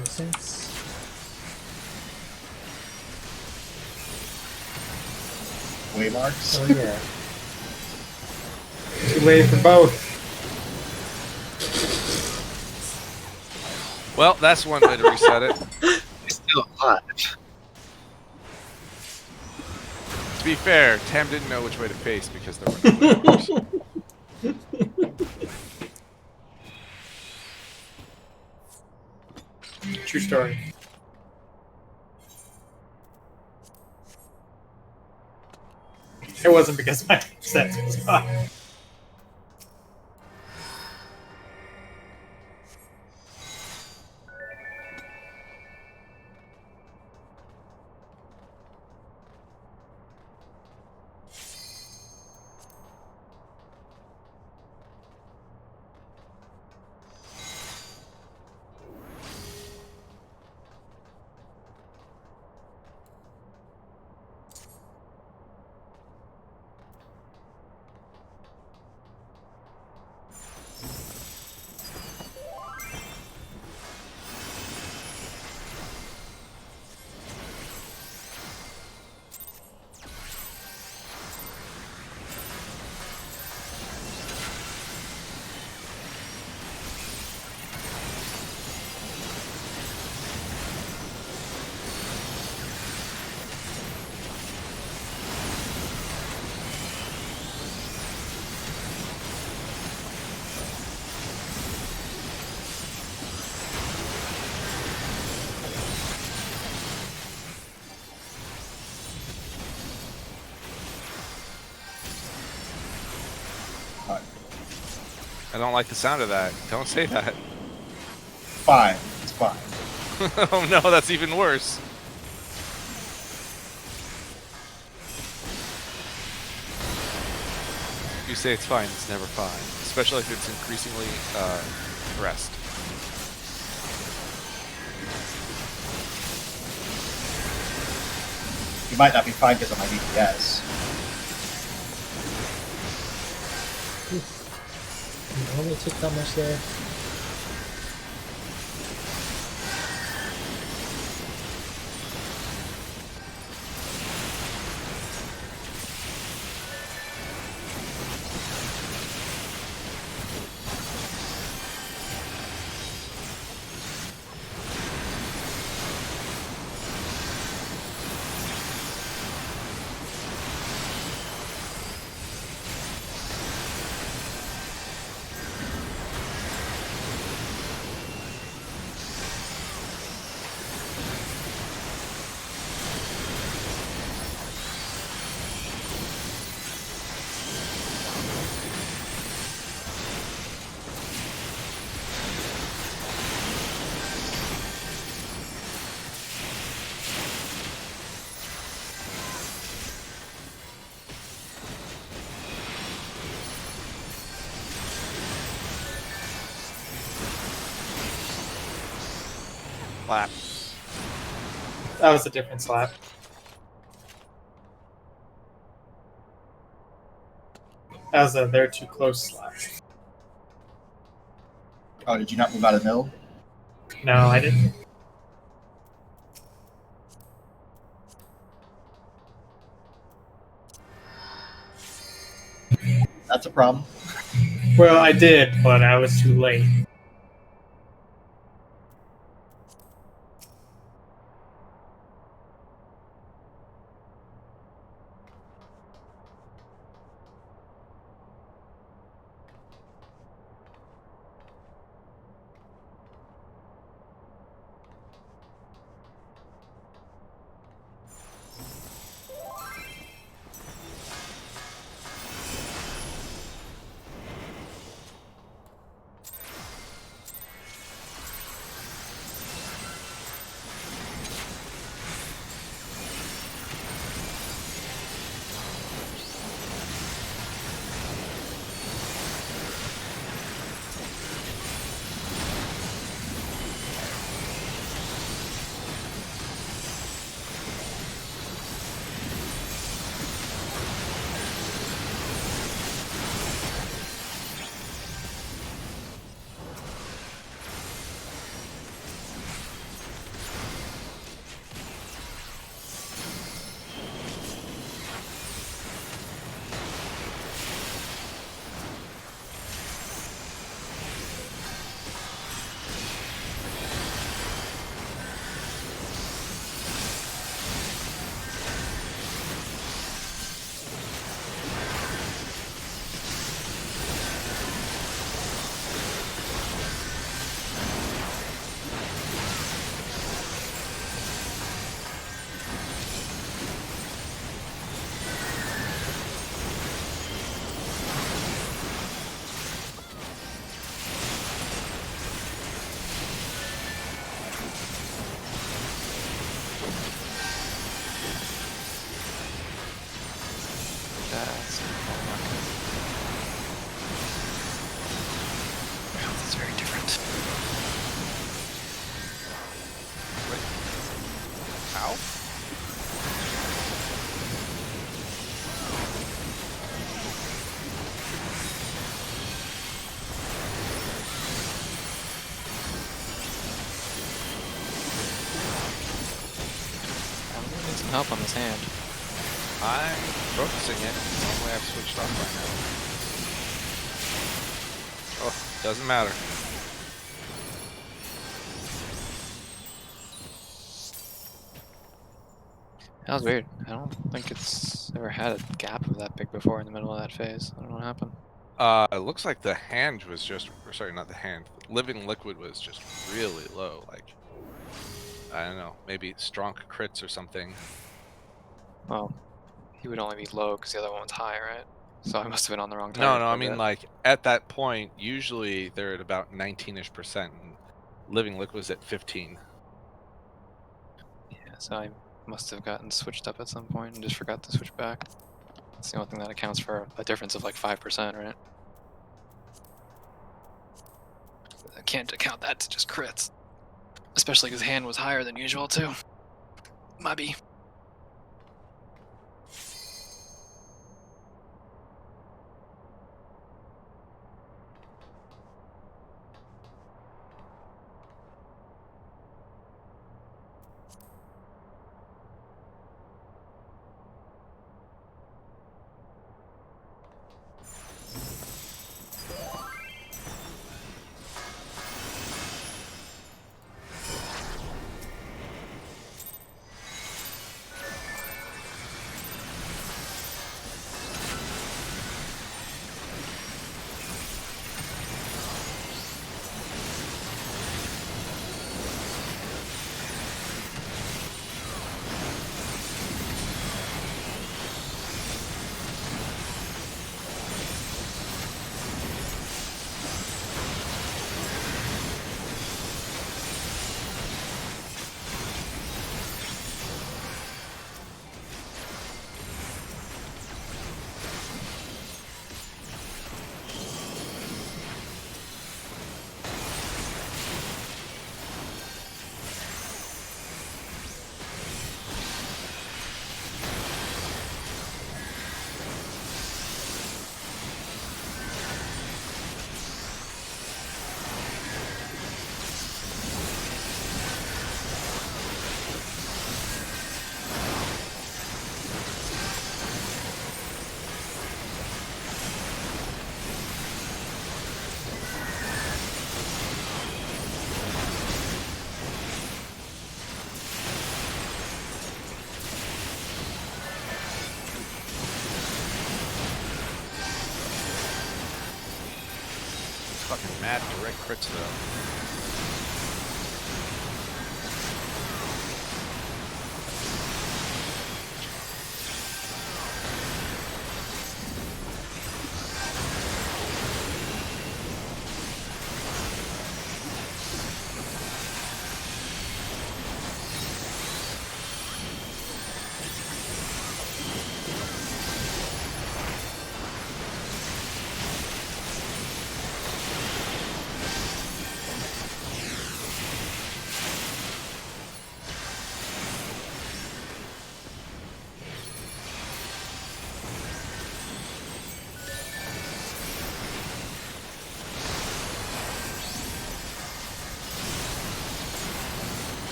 Nuisance. Waymarks. Oh yeah. Too late for both. Well, that's one way to reset it. It's still alive. To be fair, Tam didn't know which way to face because there were no windows. True story. It wasn't because my set was off. I don't like the sound of that. Don't say that. 5. It's 5. Oh no, that's even worse. If you say it's fine, it's never fine. Especially if it's increasingly pressed. You might not be fine because of my DPS. You only took that much there. Clap. That was a different slap. That was a they're too close slap. Oh, did you not move out of the mill? No, I didn't. That's a problem. Well, I did, but I was too late. fast. My health is very different. Ow. I'm gonna need some help on this hand. I'm focusing it. Normally I've switched off by now. Oh, doesn't matter. That was weird. I don't think it's ever had a gap of that big before in the middle of that phase. I don't know what happened. It looks like the hand was just, or sorry, not the hand. Living liquid was just really low. Like, I don't know, maybe strong crits or something. Well, he would only be low because the other one was high, right? So I must have been on the wrong No, target no, for I a mean bit. like at that point, usually they're at about 19-ish%, and living liquid was at 15. Yeah, so I must have gotten switched up at some point and just forgot to switch back. It's the only thing that accounts for a difference of like 5%, right? I can't account that to just crits. Especially because hand was higher than usual too. Maybe. Fucking mad direct crits though.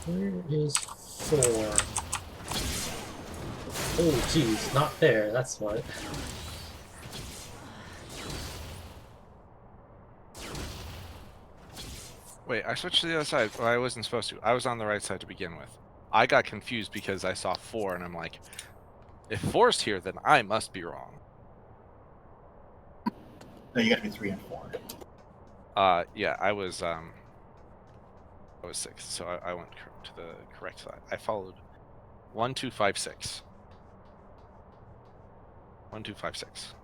Where is 4? Oh, geez, not there. That's what. Wait, I switched to the other side. Well, I wasn't supposed to. I was on the right side to begin with. I got confused because I saw 4, and I'm like, if 4's here, then I must be wrong. No, you got to be 3 and 4. Yeah, I was I was 6, so I went to the correct side. I followed 1, 2, 5, 6. 1, 2, 5, 6.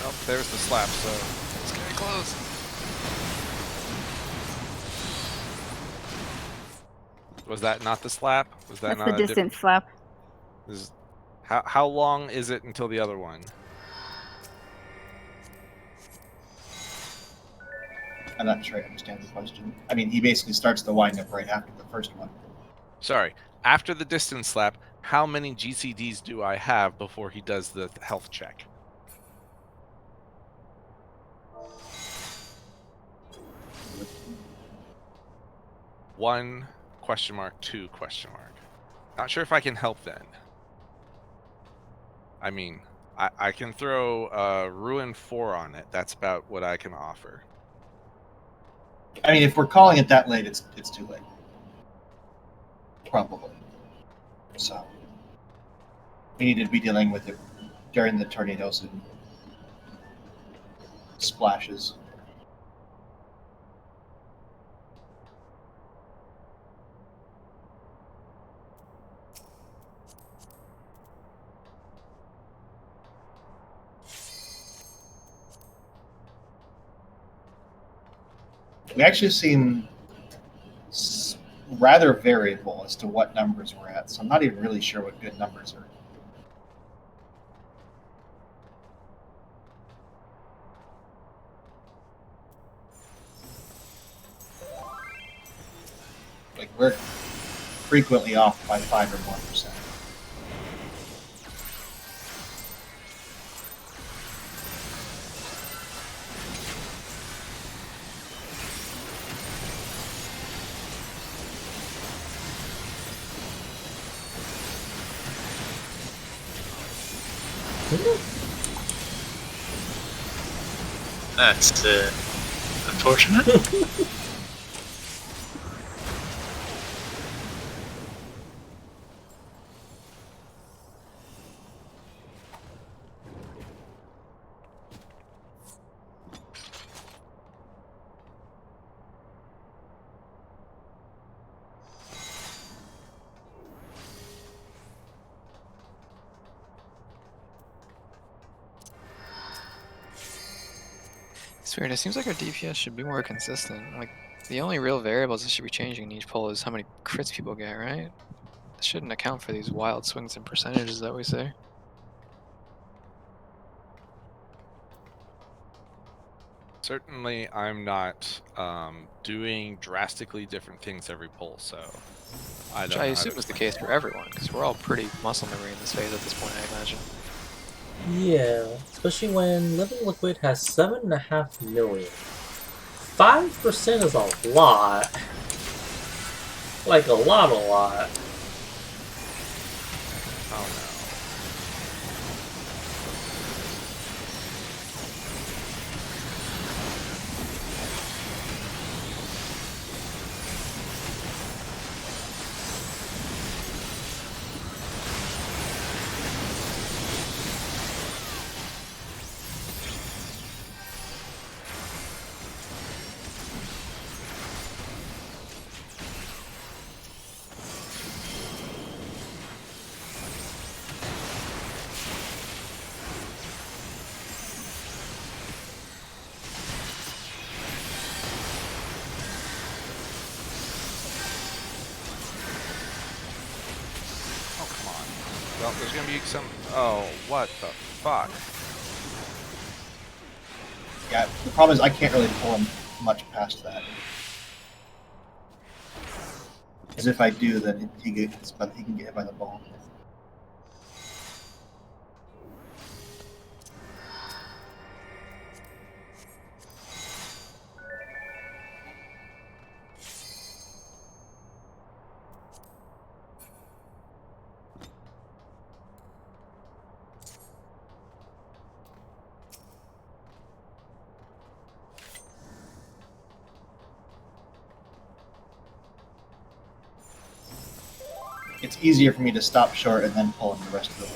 Oh, there's the slap, so it's getting close. Was that not the slap? Was that That's not the a different? distance slap. How long is it until the other one? I'm not sure I understand the question. I mean, he basically starts the windup right after the first one. Sorry. After the distance slap, how many GCDs do I have before he does the health check? One question mark, 2 question mark. Not sure if I can help then. I mean, I can throw Ruin 4 on it. That's about what I can offer. I mean, if we're calling it that late, it's too late. Probably. So we need to be dealing with it during the tornadoes and splashes. We actually seem rather variable as to what numbers we're at, so I'm not even really sure what good numbers are. Like, we're frequently off by 5 or more %. That's unfortunate. It's weird. It seems like our DPS should be more consistent. Like, the only real variables that should be changing in each pull is how many crits people get, right? That shouldn't account for these wild swings in percentages that we see. Certainly, I'm not doing drastically different things every pull, so I Which don't I know how to assume is the explain case for everyone, because we're all pretty muscle memory in this phase at this point, I imagine. Yeah, especially when Living Liquid has 7.5 million. 5% is a lot. Like a lot. Oh no. Oh, come on. Well, there's gonna be some... Oh, what the fuck? Yeah, the problem is I can't really pull him much past that. Because if I do, then he can get hit by the ball. It's easier for me to stop short and then pull him the rest of the way.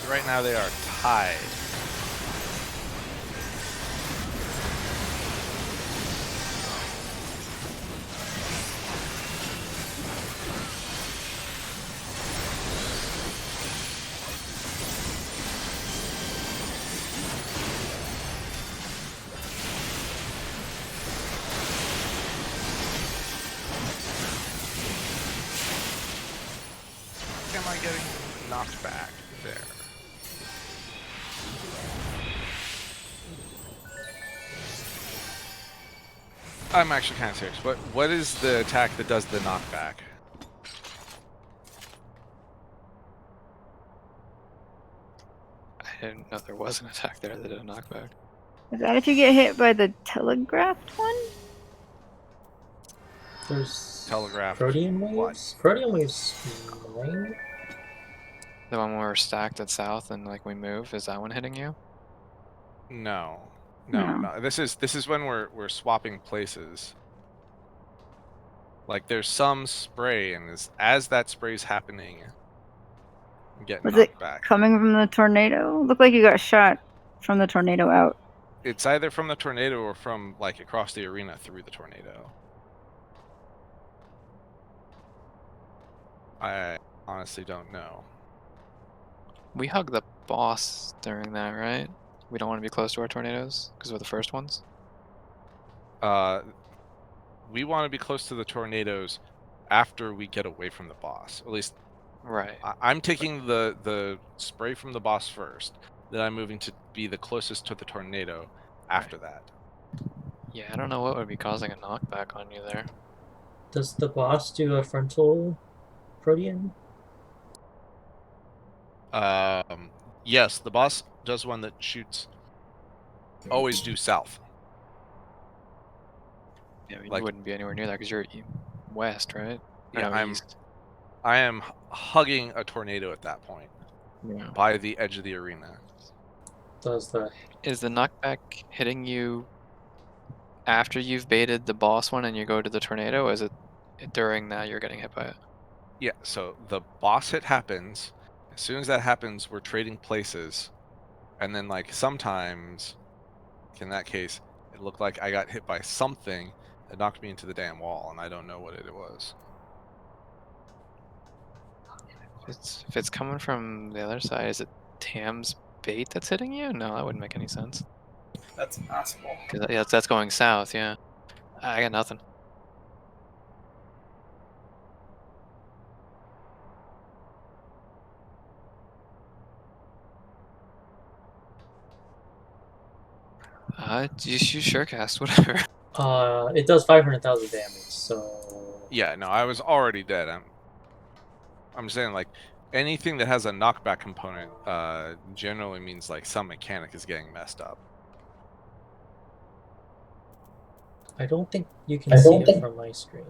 Right now they are tied. Am I getting knocked back there? I'm actually kind of serious. What is the attack that does the knockback? I didn't know there was an attack there that did a knockback. Is that if you get hit by the telegraphed one? There's Telegraphed Protean what? waves. Protean waves 9. The one where we're stacked at south and like we move, is that one hitting you? No, No. no. This is when we're swapping places. Like there's some spray, and as that spray's happening, I'm getting Was knocked it back. coming from the tornado? Looked like you got shot from the tornado out. It's either from the tornado or from like across the arena through the tornado. I honestly don't know. We hug the boss during that, right? We don't want to be close to our tornadoes because we're the first ones. We want to be close to the tornadoes after we get away from the boss. At least Right. I'm taking the spray from the boss first. Then I'm moving to be the closest to the tornado after that. Yeah, I don't know what would be causing a knockback on you there. Does the boss do a frontal Protean? Yes, the boss does one that shoots always due south. Yeah, you Like- wouldn't be anywhere near that because you're west, right? Or Yeah, no, east. I am hugging a tornado at that point Yeah. by the edge of the arena. Does the Is the knockback hitting you after you've baited the boss one and you go to the tornado? Or is it during that you're getting hit by it? Yeah, so the boss hit happens. As soon as that happens, we're trading places. And then like sometimes, in that case, it looked like I got hit by something that knocked me into the damn wall, and I don't know what it was. If it's coming from the other side, is it Tam's bait that's hitting you? No, that wouldn't make any sense. That's possible. Because yeah, that's going south. Yeah, I got nothing. Just use Surecast, whatever. it does 500,000 damage, so Yeah, no, I was already dead. I'm saying like anything that has a knockback component generally means like some mechanic is getting messed up. I don't think you can see it from my screen.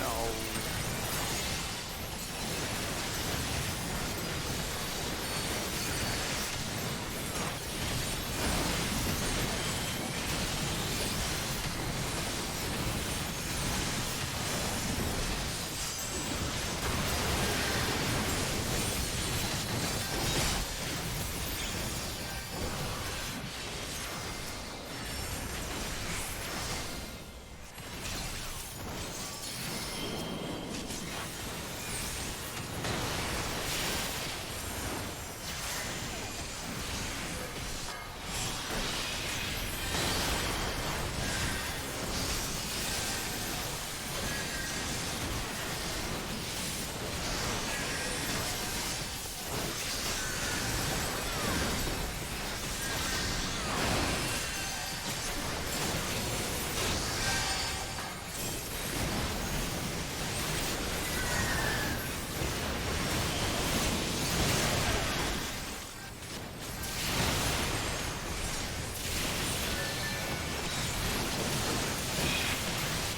No.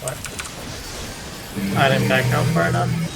What? I didn't back out far enough.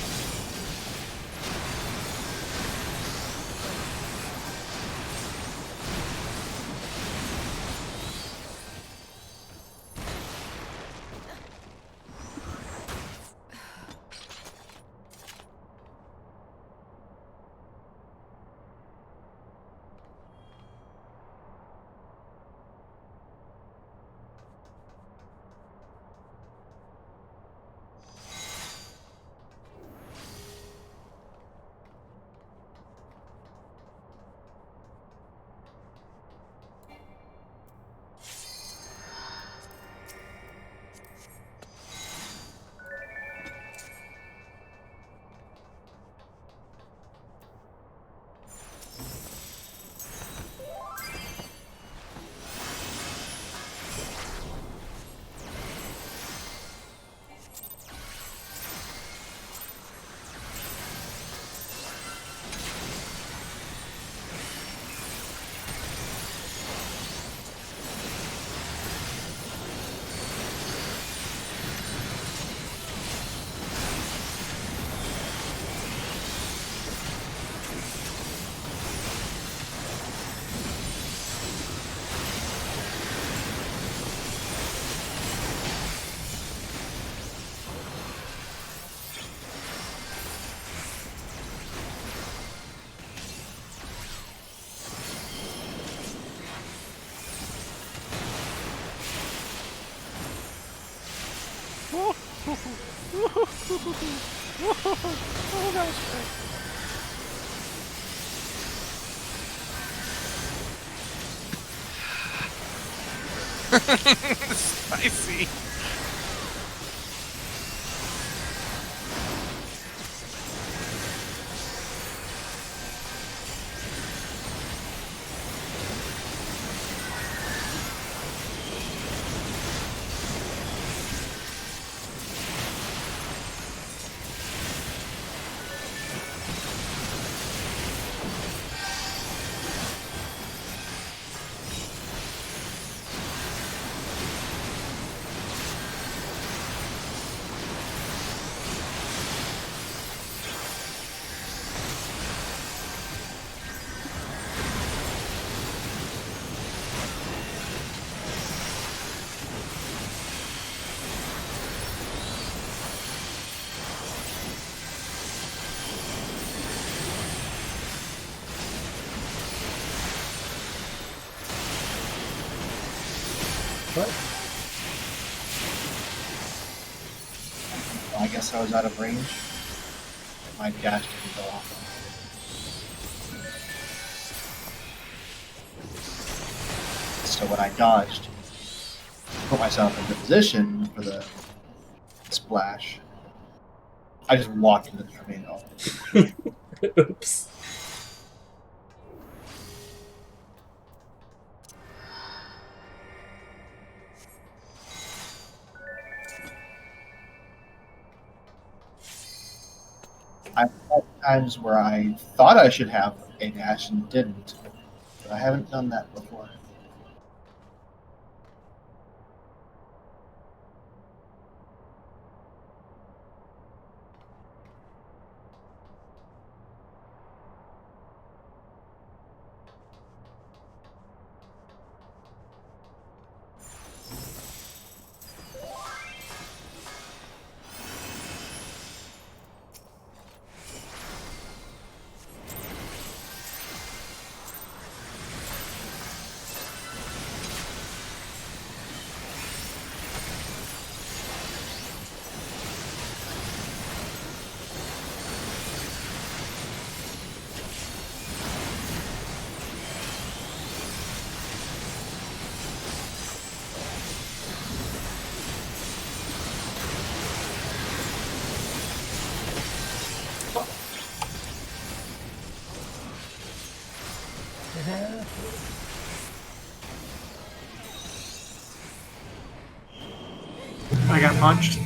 Oh, that was great. Spicy. What? Well, I guess I was out of range. My dash didn't go off. So when I dodged, put myself into position for the splash, I just walked into the tornado. Oops. I've had times where I thought I should have a dash and didn't, but I haven't done that before. I got punched.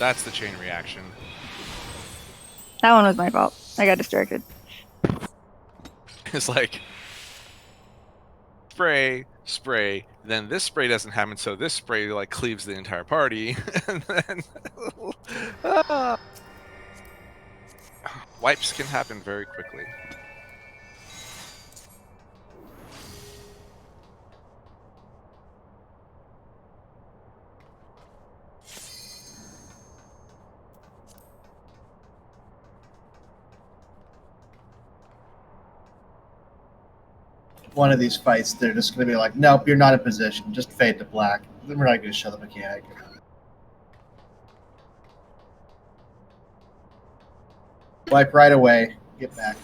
That's the chain reaction. That one was my fault. I got distracted. It's like spray, spray, then this spray doesn't happen, so this spray like cleaves the entire party, and then ah, wipes can happen very quickly. One of these fights, they're just going to be like, nope, you're not in position. Just fade to black. We're not going to show the mechanic. Wipe right away. Get back.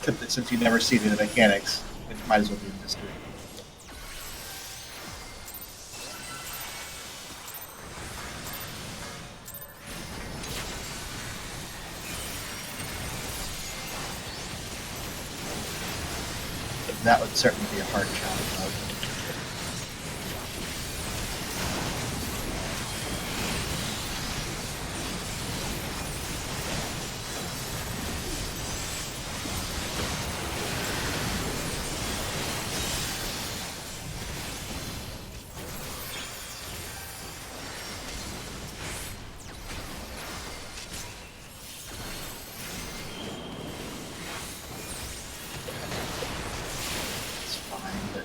Since you never see the mechanics, it might as well be a mystery. That would certainly be a hard challenge mode. It's fine, but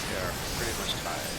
They are pretty much tied.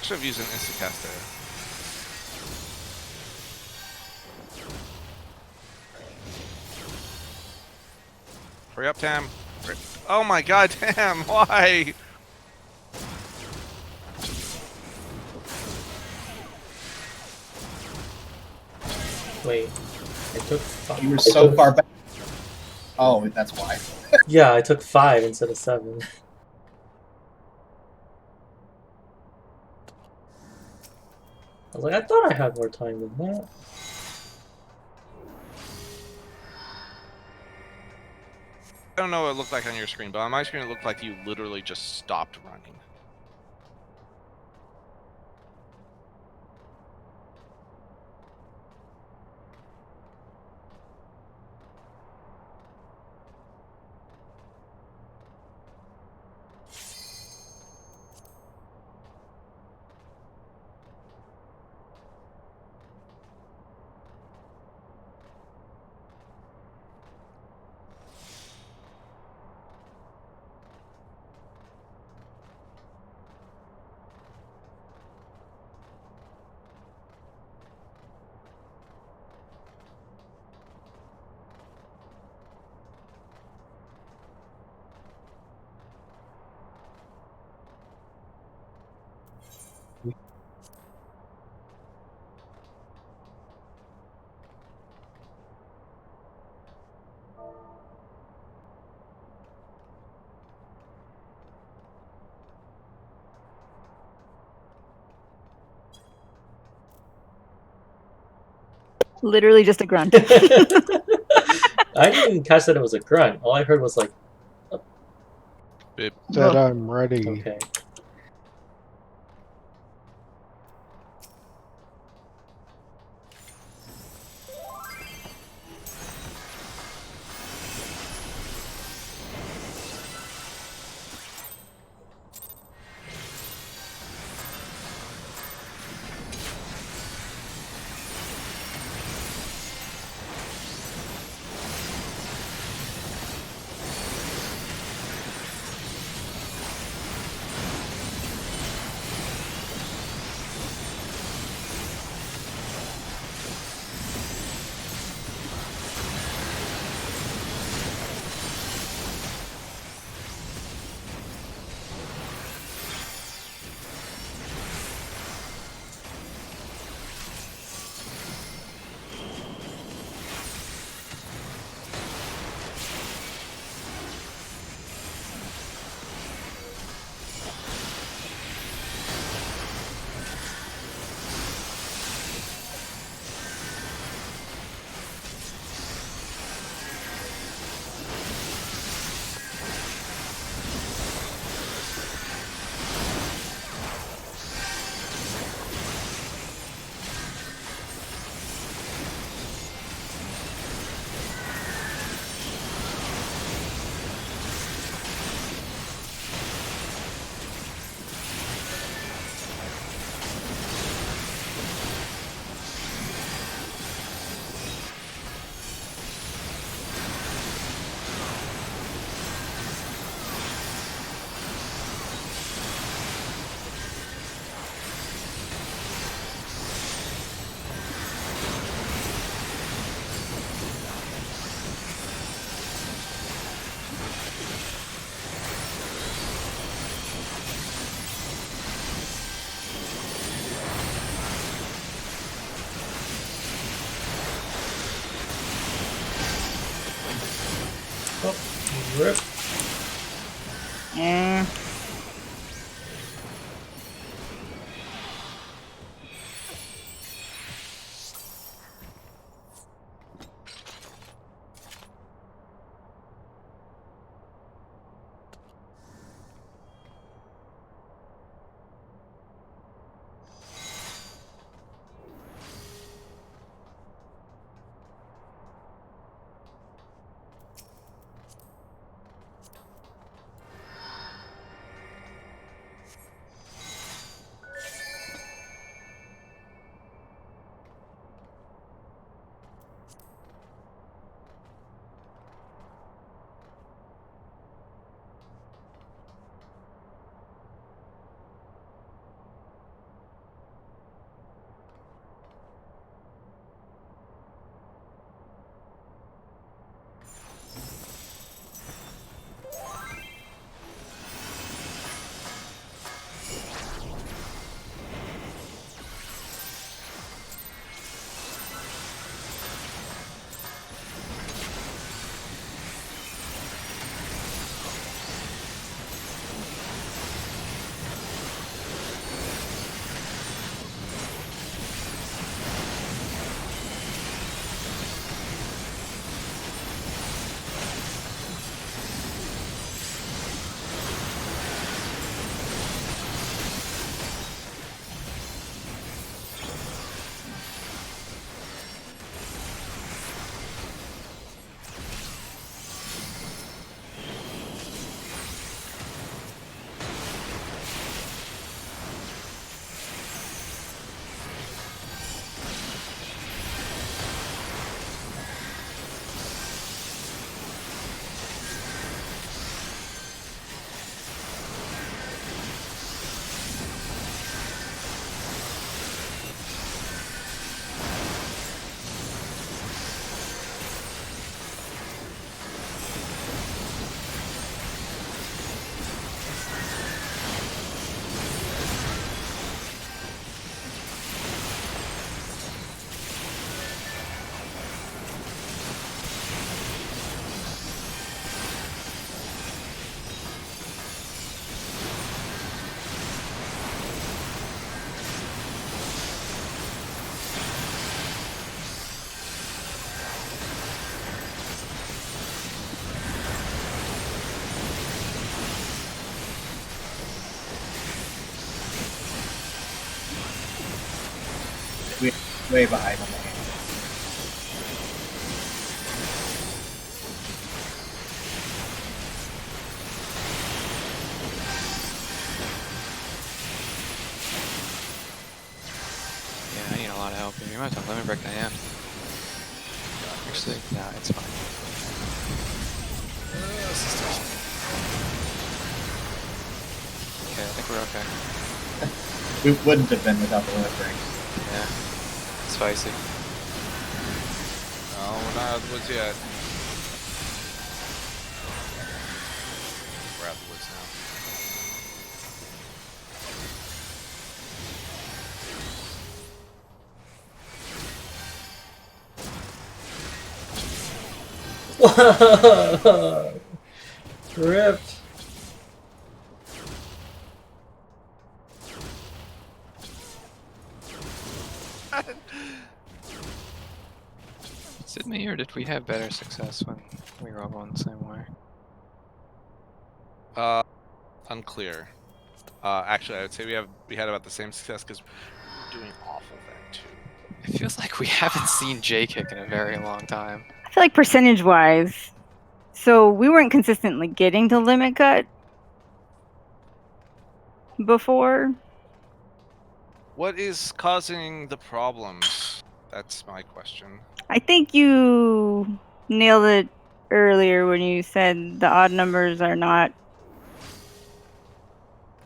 Should have used an Instacast there. Hurry up, Tam. Oh my god, Tam, why? Wait, I took 5. you were so far back. Oh, that's why. Yeah, I took 5 instead of 7. I was like, I thought I had more time than that. I don't know what it looked like on your screen, but on my screen it looked like you literally just stopped running. Literally just a grunt. I didn't even catch that it was a grunt. All I heard was like, Said Whoa. I'm ready. okay. Oh, rip. Eh. way behind on the hand. Yeah, I need a lot of help here. You might have to limit break the hand. Actually, no, it's fine. Okay, I think we're okay. We wouldn't have been without the limit break. Yeah. Spicy. No, we're not out of the woods yet. We're out of the woods now. Whoa! Ripped. Is it me or did we have better success when we were all going the same way? Unclear. Actually, I would say we had about the same success because we were doing awful then too. It feels like we haven't seen J-Kick in a very long time. I feel like percentage-wise, so we weren't consistently getting to limit cut before. What is causing the problems? That's my question. I think you nailed it earlier when you said the odd numbers are not,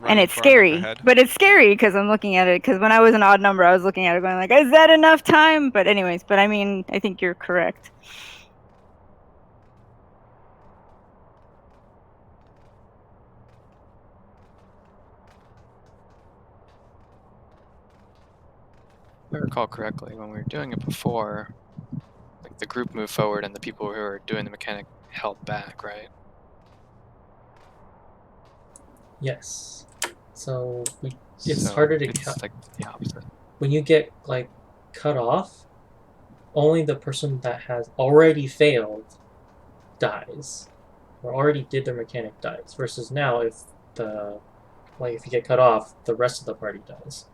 and Running it's far enough scary. ahead? But it's scary because I'm looking at it. Because when I was an odd number, I was looking at it going like, "Is that enough time?" But anyways, I mean, I think you're correct. If I recall correctly, when we were doing it before, like the group moved forward and the people who were doing the mechanic held back, right? Yes. So it's So harder to it's cut. like the opposite. When you get like cut off, only the person that has already failed dies, or already did their mechanic dies. Versus now, if you get cut off, the rest of the party dies.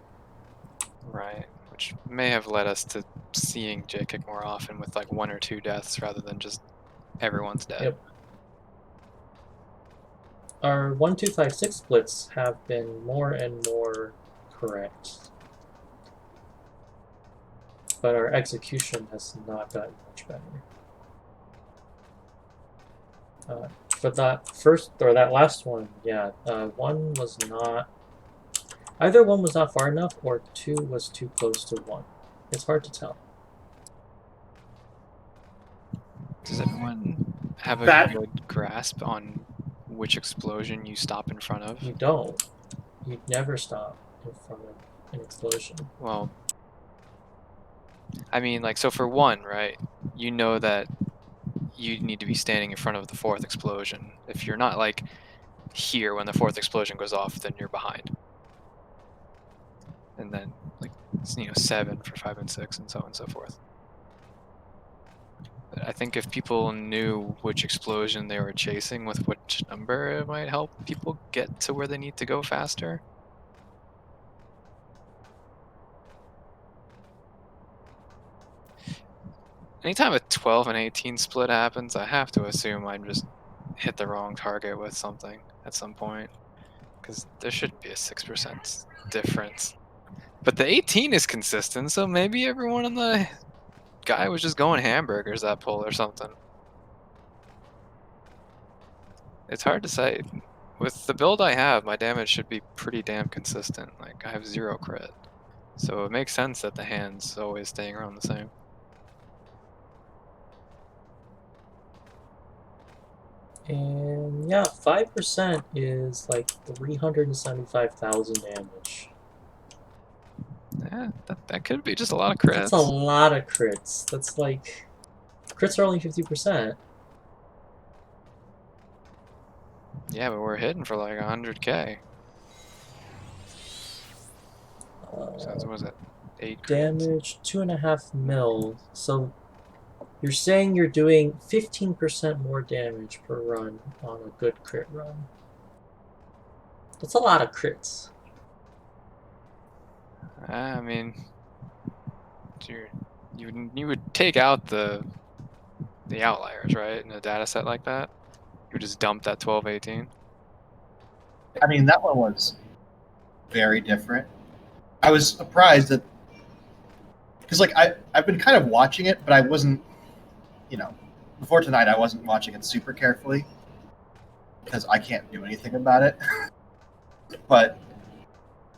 Right. Which may have led us to seeing J-Kick more often with like 1 or 2 deaths rather than just everyone's dead. Yep. Our 1, 2, 5, 6 splits have been more and more correct, but our execution has not gotten much better. For that first or that last one, yeah, 1 was not. Either 1 was not far enough, or 2 was too close to 1. It's hard to tell. Does everyone have a That- good grasp on which explosion you stop in front of? You don't. You never stop in front of an explosion. Well, I mean, like, so for 1, right, you know that you need to be standing in front of the 4th explosion. If you're not, like, here when the 4th explosion goes off, then you're behind. And then, like, 7 for 5 and 6, and so on and so forth. But I think if people knew which explosion they were chasing with which number, it might help people get to where they need to go faster. Anytime a 12 and 18 split happens, I have to assume I just hit the wrong target with something at some point. Because there shouldn't be a 6% difference. But the 18 is consistent, so maybe everyone on the guy was just going hamburgers that pull or something. It's hard to say. With the build I have, my damage should be pretty damn consistent. Like, I have 0 crit. So it makes sense that the hand's always staying around the same. And yeah, 5% is like 375,000 damage. Yeah, that could be just a lot of crits. That's a lot of crits. That's like crits are only 50%. Yeah, but we're hitting for like 100k. So what was it? 8 crits? Damage 2.5 mil. So you're saying you're doing 15% more damage per run on a good crit run. That's a lot of crits. I mean, You would take out the outliers, right? In a data set like that, you would just dump that 1218. I mean, that one was very different. I was surprised that because like I've been kind of watching it, but I wasn't, before tonight I wasn't watching it super carefully because I can't do anything about it. But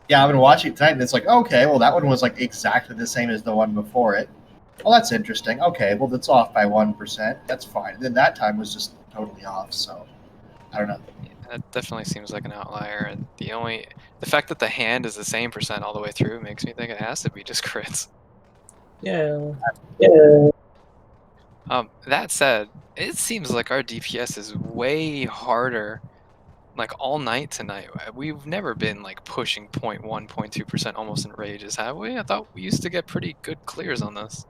yeah, I've been watching it tonight, and it's like, okay, well that one was like exactly the same as the one before it. Well, that's interesting. Okay, well that's off by 1%. That's fine. And then that time was just totally off. So I don't know. Yeah, that definitely seems like an outlier, and the fact that the hand is the same percent all the way through makes me think it has to be just crits. Yeah. That said, it seems like our DPS is way harder, like all night tonight. We've never been like pushing 0.1, 0.2% almost in rages, have we? I thought we used to get pretty good clears on this.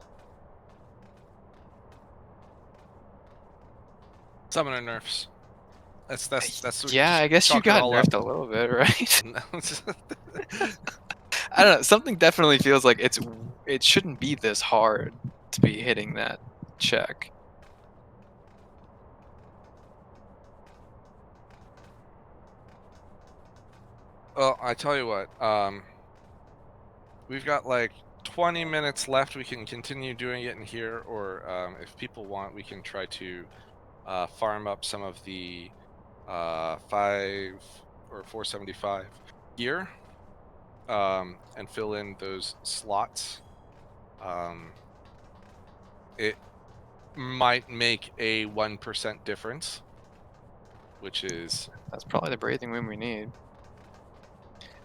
Summoner nerfs. That's Yeah, I guess you chalk it got all nerfed up. a little bit, right? I don't know. Something definitely feels like it shouldn't be this hard to be hitting that check. Well, I tell you what, we've got like 20 minutes left. We can continue doing it in here, or if people want, we can try to farm up some of the 5 or 475 gear and fill in those slots. It might make a 1% difference, which is That's probably the breathing room we need.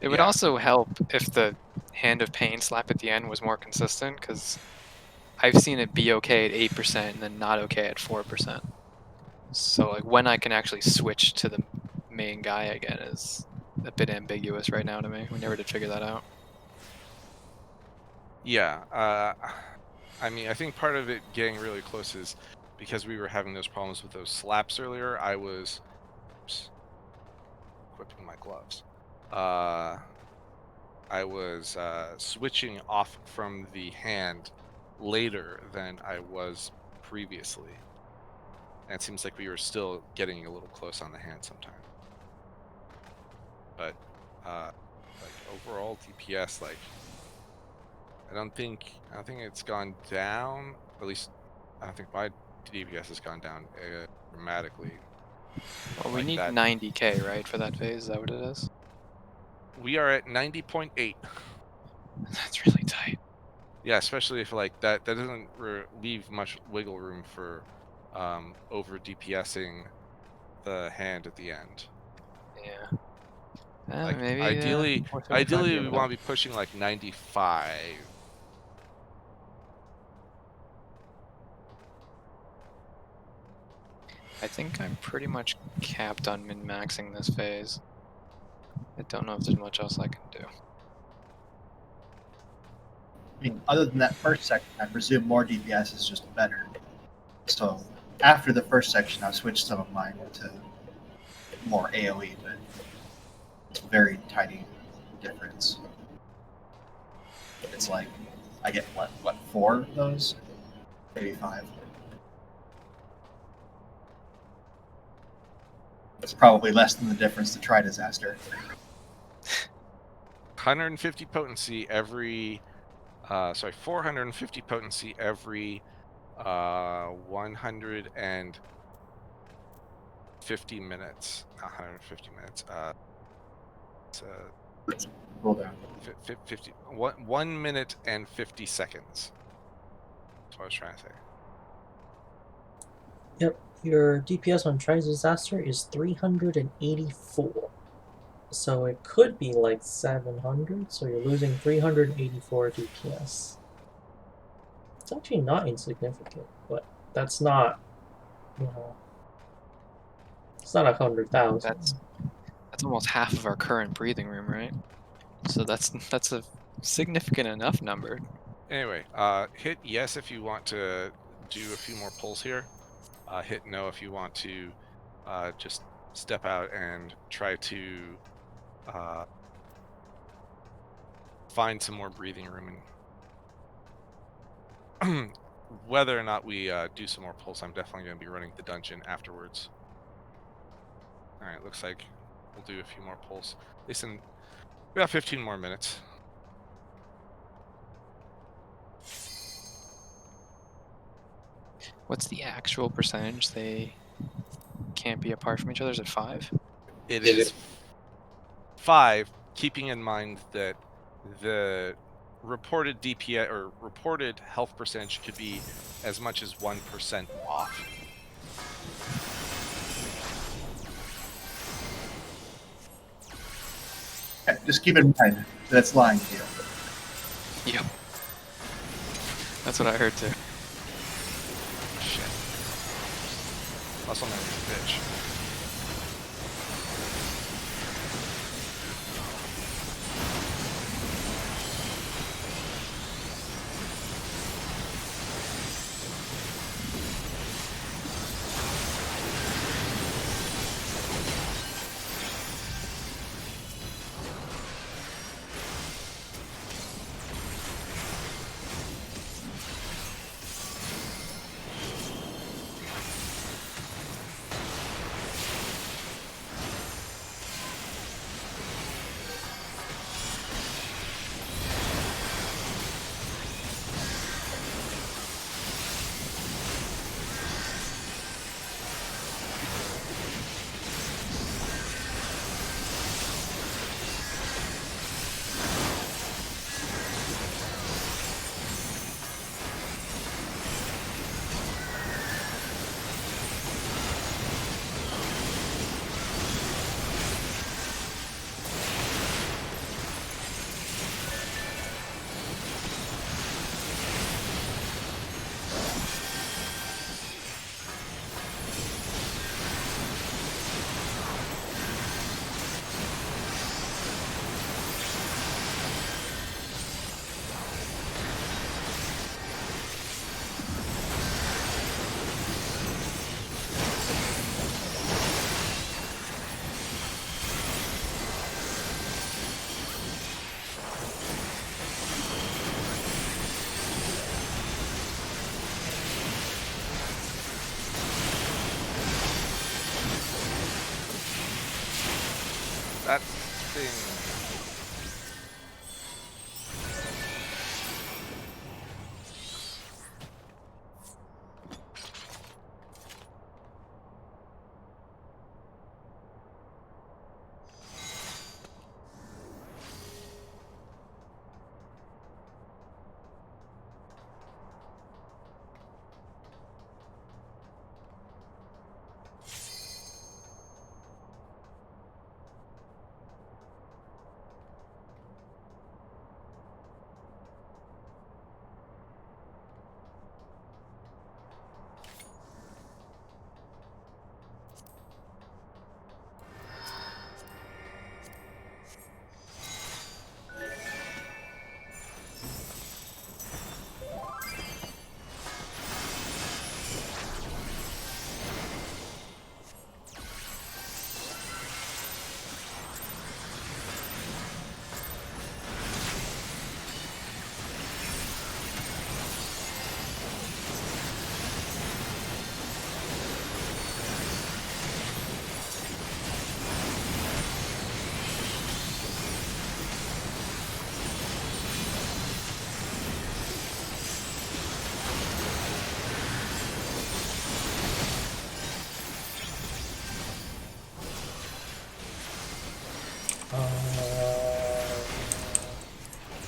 It would yeah. also help if the Hand of Pain slap at the end was more consistent, because I've seen it be okay at 8% and then not okay at 4%. So like when I can actually switch to the main guy again is a bit ambiguous right now to me. We never did figure that out. Yeah, I mean, I think part of it getting really close is because we were having those problems with those slaps earlier. I was equipping my gloves. I was switching off from the hand later than I was previously. And it seems like we were still getting a little close on the hand sometimes. But like overall DPS, like I don't think it's gone down. At least I don't think my DPS has gone down dramatically. Well, we like need that. 90k, right, for that phase? Is that what it is? We are at 90.8. That's really tight. Yeah, especially if like that doesn't leave much wiggle room for over DPSing the hand at the end. Yeah. Like Maybe ideally 475 we would want help. to be pushing like 95. I think I'm pretty much capped on min-maxing this phase. I don't know if there's much else I can do. I mean, other than that first section, I presume more DPS is just better. So after the first section, I've switched some of mine to more AoE, but it's a very tiny difference. It's like I get what 4 of those, maybe 5. It's probably less than the difference to try disaster. 150 potency every 450 potency every 150 minutes. Not 150 minutes. It's Roll down. 50 1 minute and 50 seconds. That's what I was trying to say. Yep, your DPS on Try Disaster is 384. So it could be like 700, so you're losing 384 DPS. It's actually not insignificant, but that's not, it's not 100,000. That's almost half of our current breathing room, right? So that's a significant enough number. Anyway, hit yes if you want to do a few more pulls here. Hit no if you want to just step out and try to find some more breathing room. whether or not we do some more pulls, I'm definitely going to be running the dungeon afterwards. All right, looks like we'll do a few more pulls. Listen, we got 15 more minutes. What's the actual percentage they can't be apart from each other? Is it 5? It is 5, keeping in mind that the reported DPS or reported health percentage could be as much as 1% off. Okay, just keep in mind that it's lying to you. Yep. That's what I heard too. Shit. Muscle memory, bitch. That thing.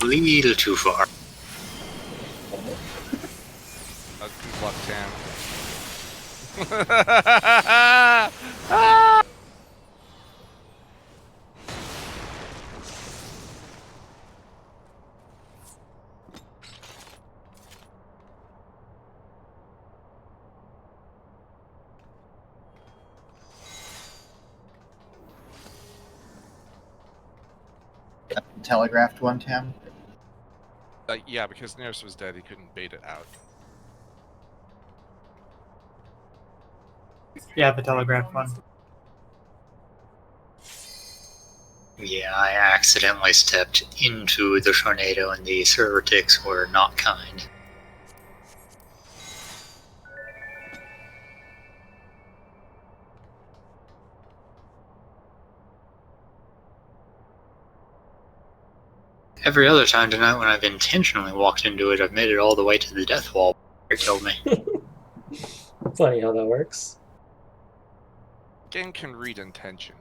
A little too far. Good luck, Tam. Ah! Telegraphed one, Tam. Yeah, because Neris was dead, he couldn't bait it out. Yeah, the telegraph one. Yeah, I accidentally stepped into the tornado and the server ticks were not kind. Every other time tonight when I've intentionally walked into it, I've made it all the way to the death wall. It killed me. Funny how that works. Game can read intention.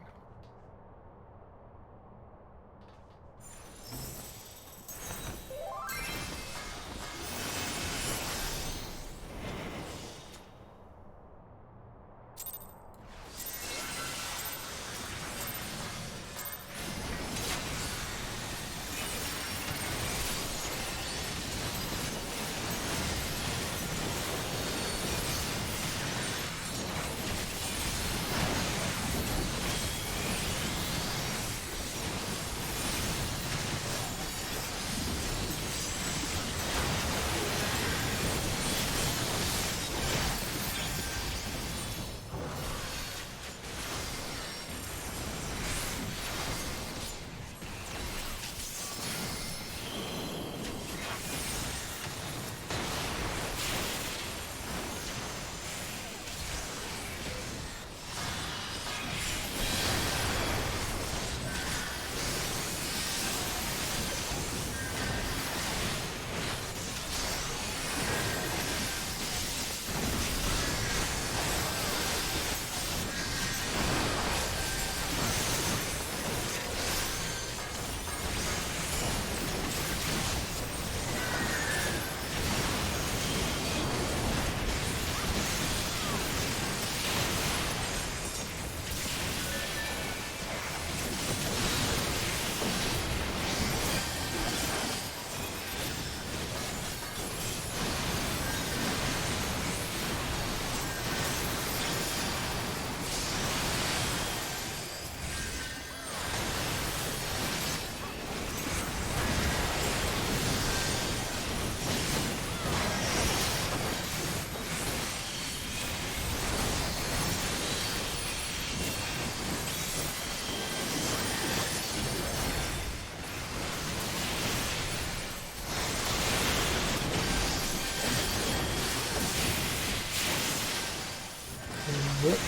Yep.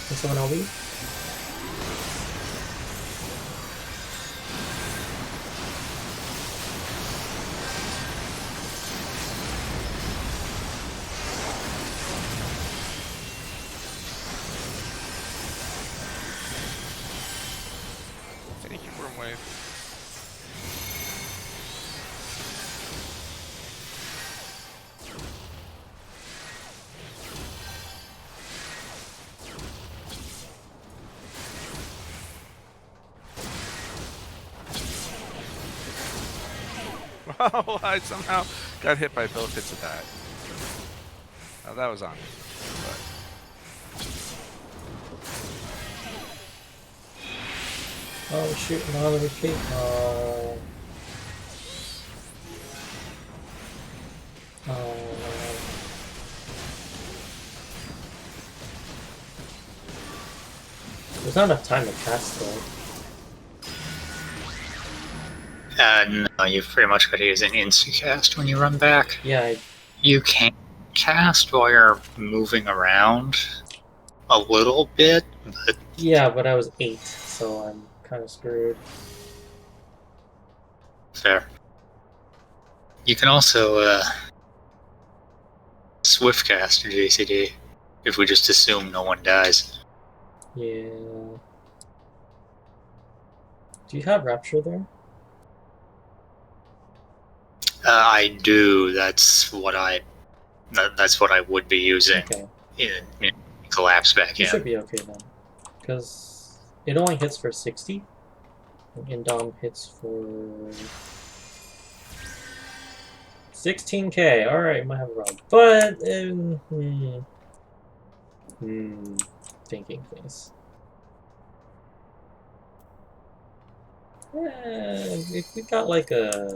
Can someone help me? Thank you, Wormwave. Oh, I somehow got hit by both hits of that. Oh, that was on me. But Oh shoot, another retreat. Oh. Oh. There's not enough time to cast though. No, you've pretty much got to use an insta-cast when you run back. Yeah, You can cast while you're moving around a little bit, but but I was 8, so I'm kind of screwed. fair. You can also swift cast your JCD if we just assume no one dies. Yeah. Do you have Rapture there? I do. That's what I would be using Okay. in collapse back You in. should be okay then. Because it only hits for 60. And Indom hits for 16k. Alright, might have a rub. But, thinking things. If we got like a...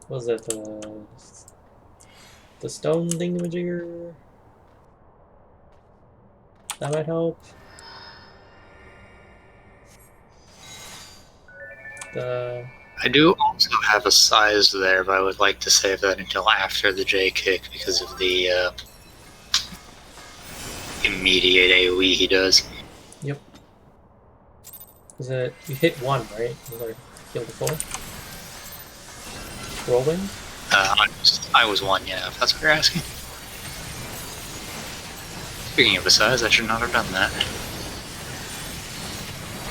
What was that? The stone thingamajigger? That might help. I do also have a size there, but I would like to save that until after the J kick because of the immediate AoE he does. Yep. Is it you hit one, right? You like heal the full? Whirlwind? I was one, yeah, if that's what you're asking. Speaking of besides, I should not have done that.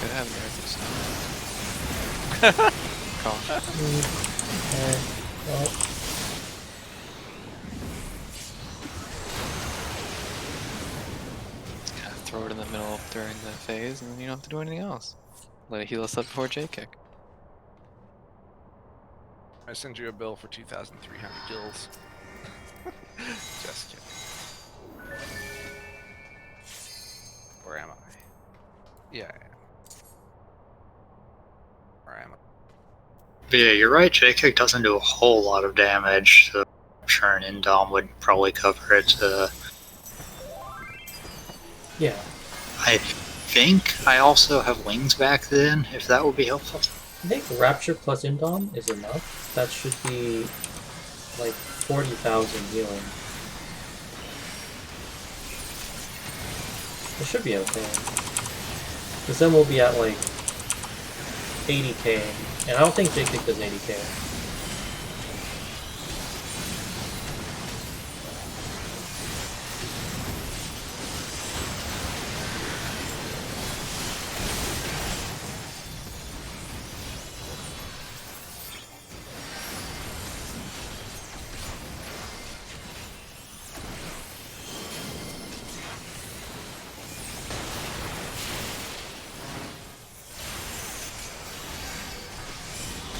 Could have the Earth Caution. Well, Yeah, throw it in the middle during the phase, and then you don't have to do anything else. Let it heal us up before J kick. I send you a bill for 2,300 gills. Just kidding. Where am I? Yeah, I am. Where am I? But yeah, you're right, J-Kick doesn't do a whole lot of damage, so I'm sure an Indom would probably cover it. yeah. I think I also have wings back then, if that would be helpful. I think Rapture plus Indom is enough. That should be like 40,000 healing. It should be okay. Because then we'll be at like 80k. And I don't think J-Kick does 80k.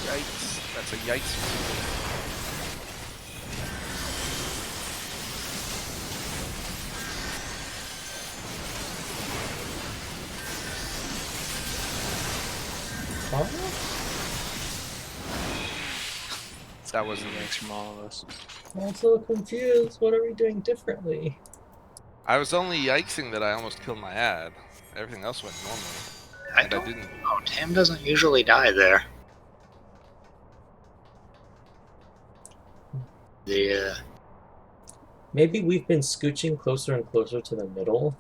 Yikes. That's a yikes. Huh? That wasn't Thanks from all of us. I'm so confused. What are we doing differently? I was only yikesing that I almost killed my ad. Everything else went normally. I And don't didn't. know, Tam doesn't usually die there. Maybe we've been scooching closer and closer to the middle.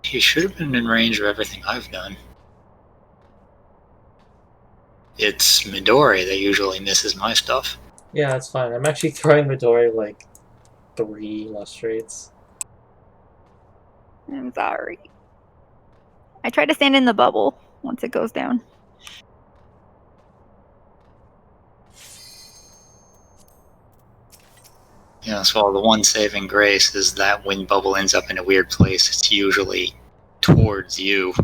He should have been in range of everything I've done. It's Midori that usually misses my stuff. Yeah, that's fine. I'm actually throwing Midori like 3 lustrates. I'm sorry. I try to stand in the bubble once it goes down. Yeah, so the one saving grace is that when bubble ends up in a weird place, it's usually towards you.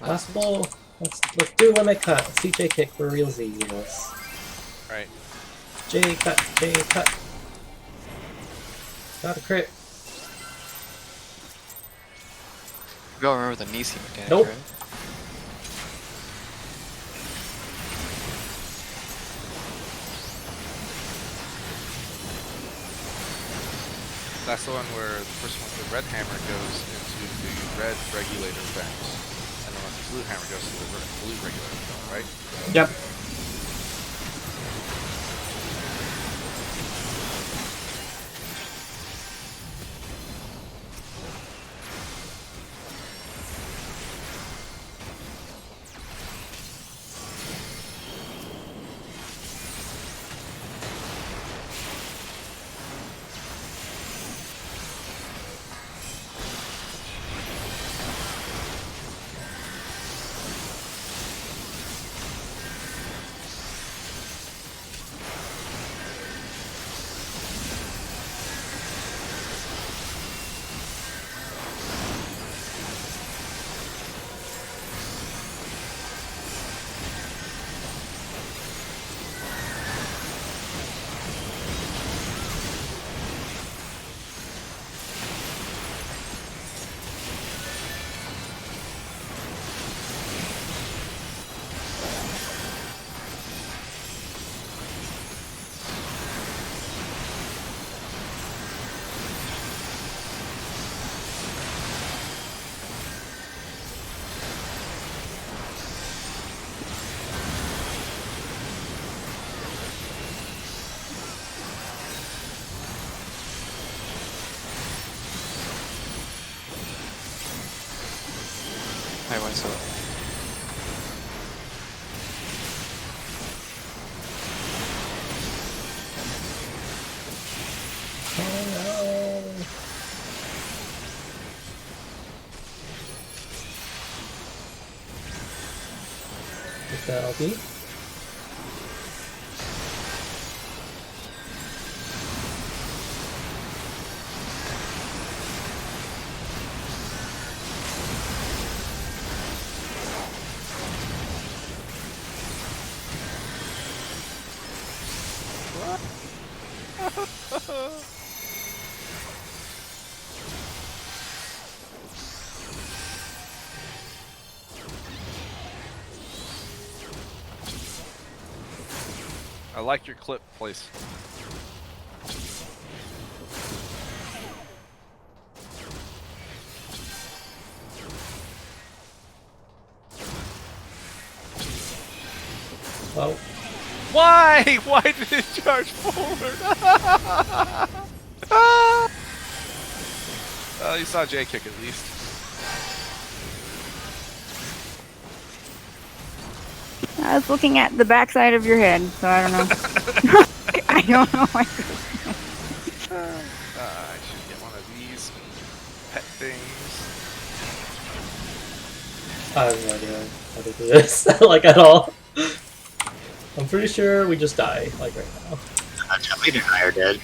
Last ball. Let's do limit cut. CJ kick for realsies. Right. J cut. J cut. Got a crit. We all remember the Nisi mechanic, Nope. right? That's the one where the person with the red hammer goes into the red regulator vent. And the one with the blue hammer goes to the blue regulator vent, right? Yep. do I so? Oh no. With the LB. I like your clip place. Well, Why? Why did it charge forward? Ah! Oh, you saw Jay kick at least. I was looking at the backside of your head, so I don't know. I don't know. I should get one of these pet things. I have no idea how to do this, like at all. I'm pretty sure we just die, like right now. Tommy and I are dead.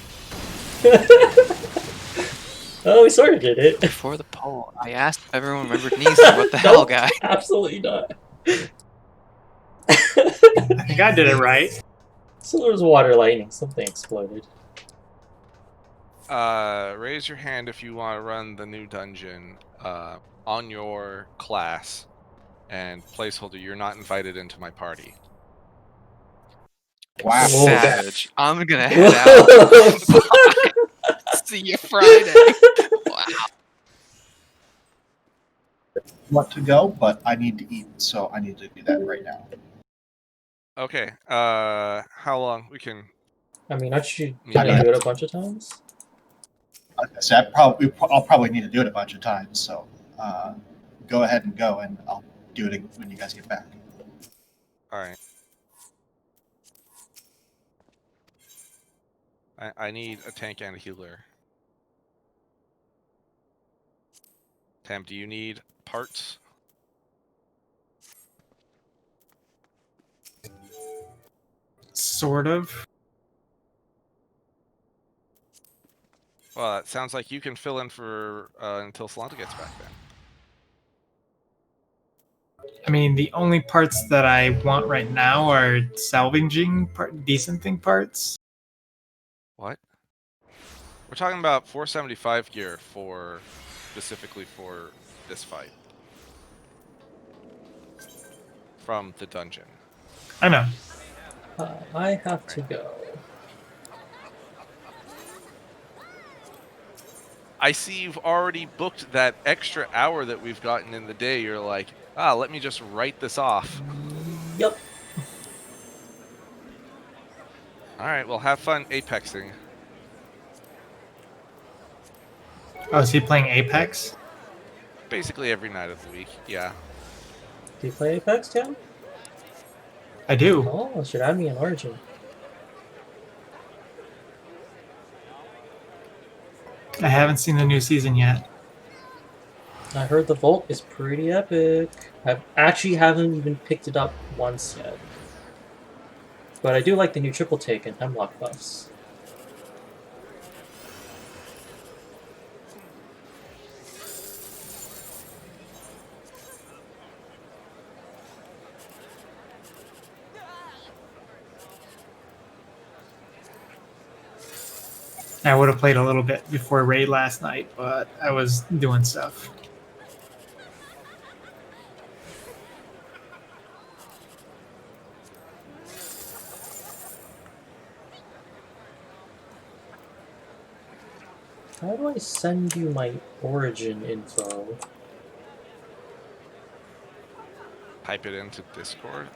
Oh, we sort of did it. Before the poll, I asked if everyone remembered Neeson. What the hell, Nope, guy? Absolutely not. I think I did it right. So there was water lightning, something exploded. Raise your hand if you want to run the new dungeon on your class, and placeholder, you're not invited into my party. Wow. Savage. I'm gonna head out. See you Friday. Wow. Want to go, but I need to eat, so I need to do that right now. Okay, how long? We can... I mean, aren't you Yeah. gonna do it a bunch of times? Like I said, I'll probably need to do it a bunch of times, so go ahead and go, and I'll do it when you guys get back. Alright. I need a tank and a healer. Tam, do you need parts? Sort of. Well, it sounds like you can fill in for until Solanta gets back then. I mean, the only parts that I want right now are salvaging decent thing parts. What? We're talking about 475 gear for specifically for this fight. From the dungeon. I know. I have to go. I see you've already booked that extra hour that we've gotten in the day. You're like, let me just write this off. Yep. Alright, well, have fun apexing. Oh, is he playing Apex? Basically every night of the week, yeah. Do you play Apex, Tim? I do. Oh, should add me an Origin. I haven't seen the new season yet. I heard the Vault is pretty epic. I actually haven't even picked it up once yet. But I do like the new triple take and Hemlock buffs. I would have played a little bit before raid last night, but I was doing stuff. How do I send you my Origin info? Type it into Discord.